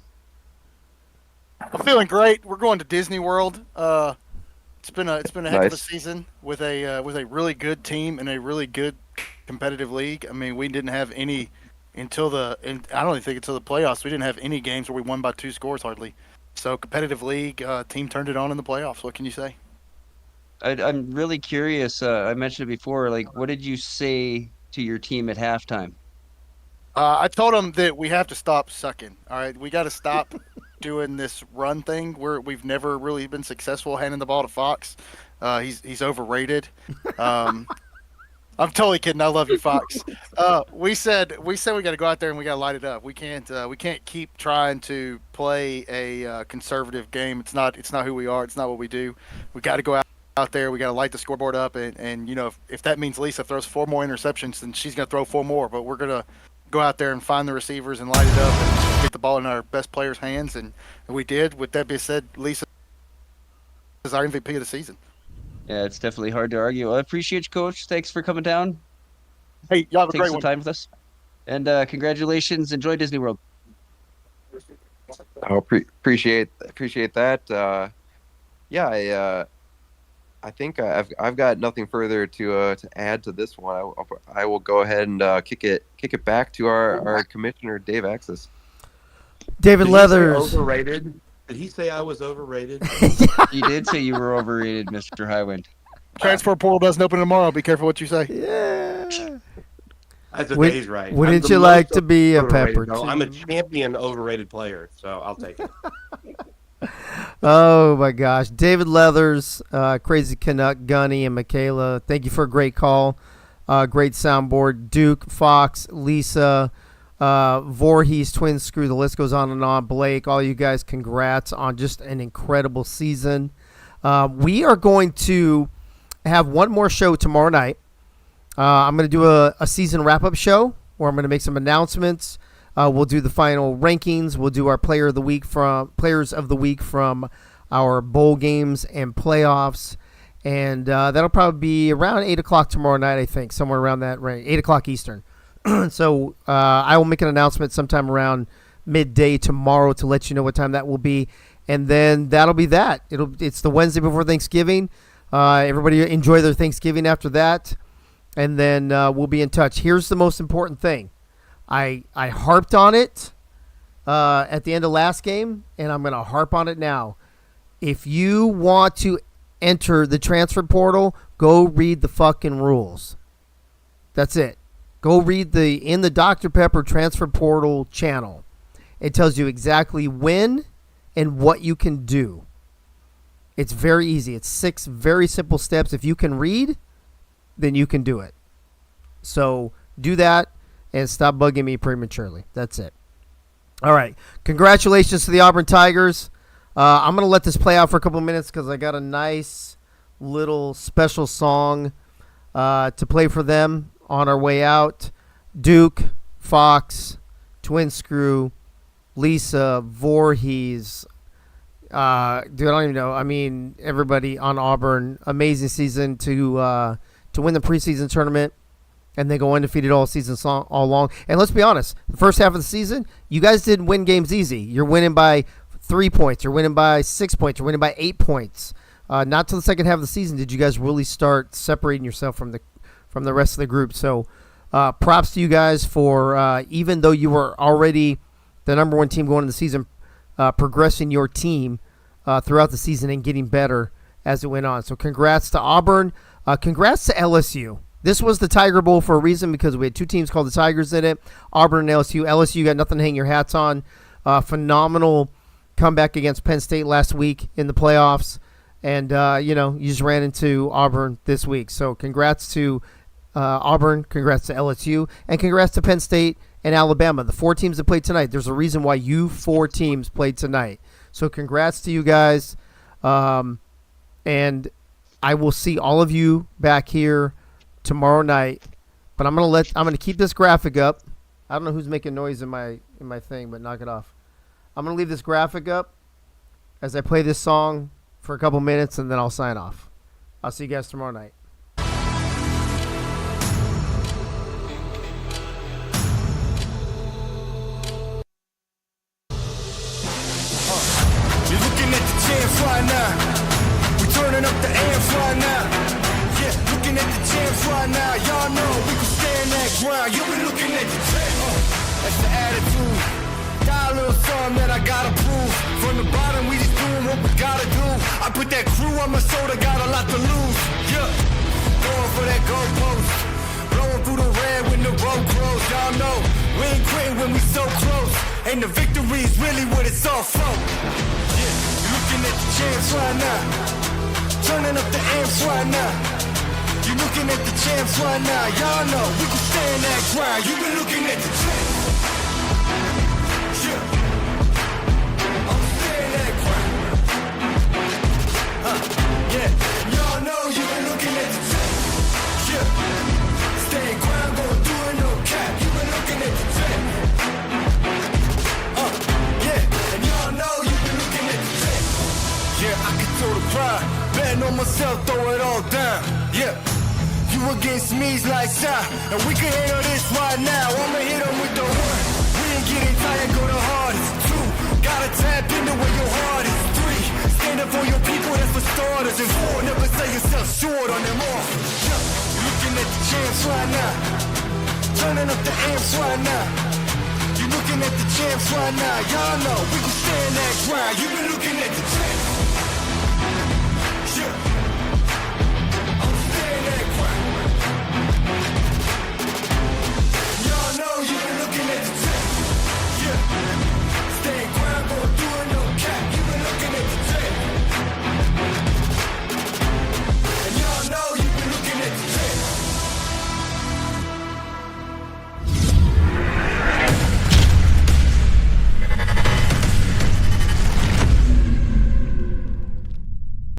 I'm feeling great. We're going to Disney World. It's been a heck of a Nice. season with a really good team and a really good competitive league. I mean, we didn't have any I don't even think until the playoffs. We didn't have any games where we won by 2 scores hardly. So competitive league, team turned it on in the playoffs. What can you say? I'm really curious. I mentioned it before. Like, what did you say to your team at halftime? I told them that we have to stop sucking. All right, we got to stop doing this run thing where we've never really been successful handing the ball to Fox. He's overrated. I'm totally kidding. I love you, Fox. We said we got to go out there and we got to light it up. We can't keep trying to play a conservative game. It's not who we are. It's not what we do. We got to go out there. We got to light the scoreboard up, and if that means Lisa throws 4 more interceptions, then she's gonna throw 4 more. But we're gonna go out there and find the receivers and light it up and get the ball in our best players' hands, and we did. With that being said, Lisa is our MVP of the season. Yeah, it's definitely hard to argue. I appreciate you, Coach. Thanks for coming down. Hey, y'all have a Take great some one. time with us. And congratulations. Enjoy Disney World. I appreciate that. Yeah, I think I've got nothing further to add to this one. I will go ahead and kick it back to our commissioner, Dave Axis. David Leathers. Overrated? Did he say I was overrated? You did say you were overrated, Mr. Highwind. Transfer portal doesn't open tomorrow. Be careful what you say. Yeah. That's okay, he's right. Wouldn't I'm the you like most to be a overrated, pepper? though. I'm a champion overrated player, so I'll take it. Oh my gosh, David Leathers, Crazy Canuck, Gunny, and Michaela. Thank you for a great call, great soundboard. Duke, Fox, Lisa, Voorhees, Twin Screw. The list goes on and on. Blake, all you guys, congrats on just an incredible season. We are going to have one more show tomorrow night. I'm going to do a season wrap-up show where I'm going to make some announcements. We'll do the final rankings. We'll do our players of the week from our bowl games and playoffs. And that'll probably be around 8 o'clock tomorrow night, I think, somewhere around that range, 8 o'clock Eastern. So I will make an announcement sometime around midday tomorrow to let you know what time that will be. And then that'll be that. It's the Wednesday before Thanksgiving. Everybody enjoy their Thanksgiving after that. And then we'll be in touch. Here's the most important thing. I harped on it at the end of last game, and I'm going to harp on it now. If you want to enter the transfer portal, go read the fucking rules. That's it. Go read in the Dr. Pepper transfer portal channel. It tells you exactly when and what you can do. It's very easy. It's 6 very simple steps. If you can read, then you can do it. So do that. And stop bugging me prematurely. That's it. All right. Congratulations to the Auburn Tigers. I'm going to let this play out for a couple of minutes because I got a nice little special song to play for them on our way out. Duke, Fox, Twin Screw, Lisa, Voorhees. Dude, I don't even know. I mean, everybody on Auburn. Amazing season to win the preseason tournament. And they go undefeated all season all long. And let's be honest, the first half of the season, you guys didn't win games easy. You're winning by 3 points. You're winning by 6 points. You're winning by 8 points. Not till the second half of the season did you guys really start separating yourself from the rest of the group. So props to you guys for, even though you were already the number 1 team going into the season, progressing your team throughout the season and getting better as it went on. So congrats to Auburn. Congrats to LSU. This was the Tiger Bowl for a reason because we had 2 teams called the Tigers in it, Auburn and LSU. LSU got nothing to hang your hats on. Phenomenal comeback against Penn State last week in the playoffs. And, you just ran into Auburn this week. So congrats to Auburn, congrats to LSU, and congrats to Penn State and Alabama. The 4 teams that played tonight, there's a reason why you 4 teams played tonight. So congrats to you guys. And I will see all of you back here tomorrow night. But I'm gonna keep this graphic up. I don't know who's making noise in my thing, but knock it off. I'm gonna leave this graphic up as I play this song for a couple minutes, and then I'll sign off. I'll see you guys tomorrow night. You're looking at the champs right now. We turning up the amps right now. Yeah, looking at the champs right now. Y'all know we can stand that ground. You be looking at the champs. That's the attitude. Got a little something that I gotta prove. From the bottom, we just doing what we gotta do. I put that crew on my shoulder, got a lot to lose. Yeah, going for that goalpost. Blowing through the red when the road grows. Y'all know we ain't quitting when we so close. And the victory is really what it's all for. Yeah, you're looking at the champs right now. Turning up the amps right now. You're looking at the champs right now. Y'all know we can stand that ground. You've been looking at the champs. Yeah, I'm staying that ground. Yeah, y'all know you've been looking at the champs. Yeah, staying ground, going through it, no cap. You've been looking at the champs. Yeah, and y'all know you've been looking at the champs. Yeah, I can throw the pride. Betting on myself, throw it all down. Yeah. You against me's like that, and we can handle this right now. I'ma hit 'em with the 1. We ain't getting tired, go the hardest. 2, gotta tap into where your heart is. 3, stand up for your people, that's for starters. And 4, never sell yourself short on them offers. Yeah, you looking at the champs right now. Turning up the amps right now. You looking at the champs right now. Y'all know we can stand that ground. You been looking at the champs.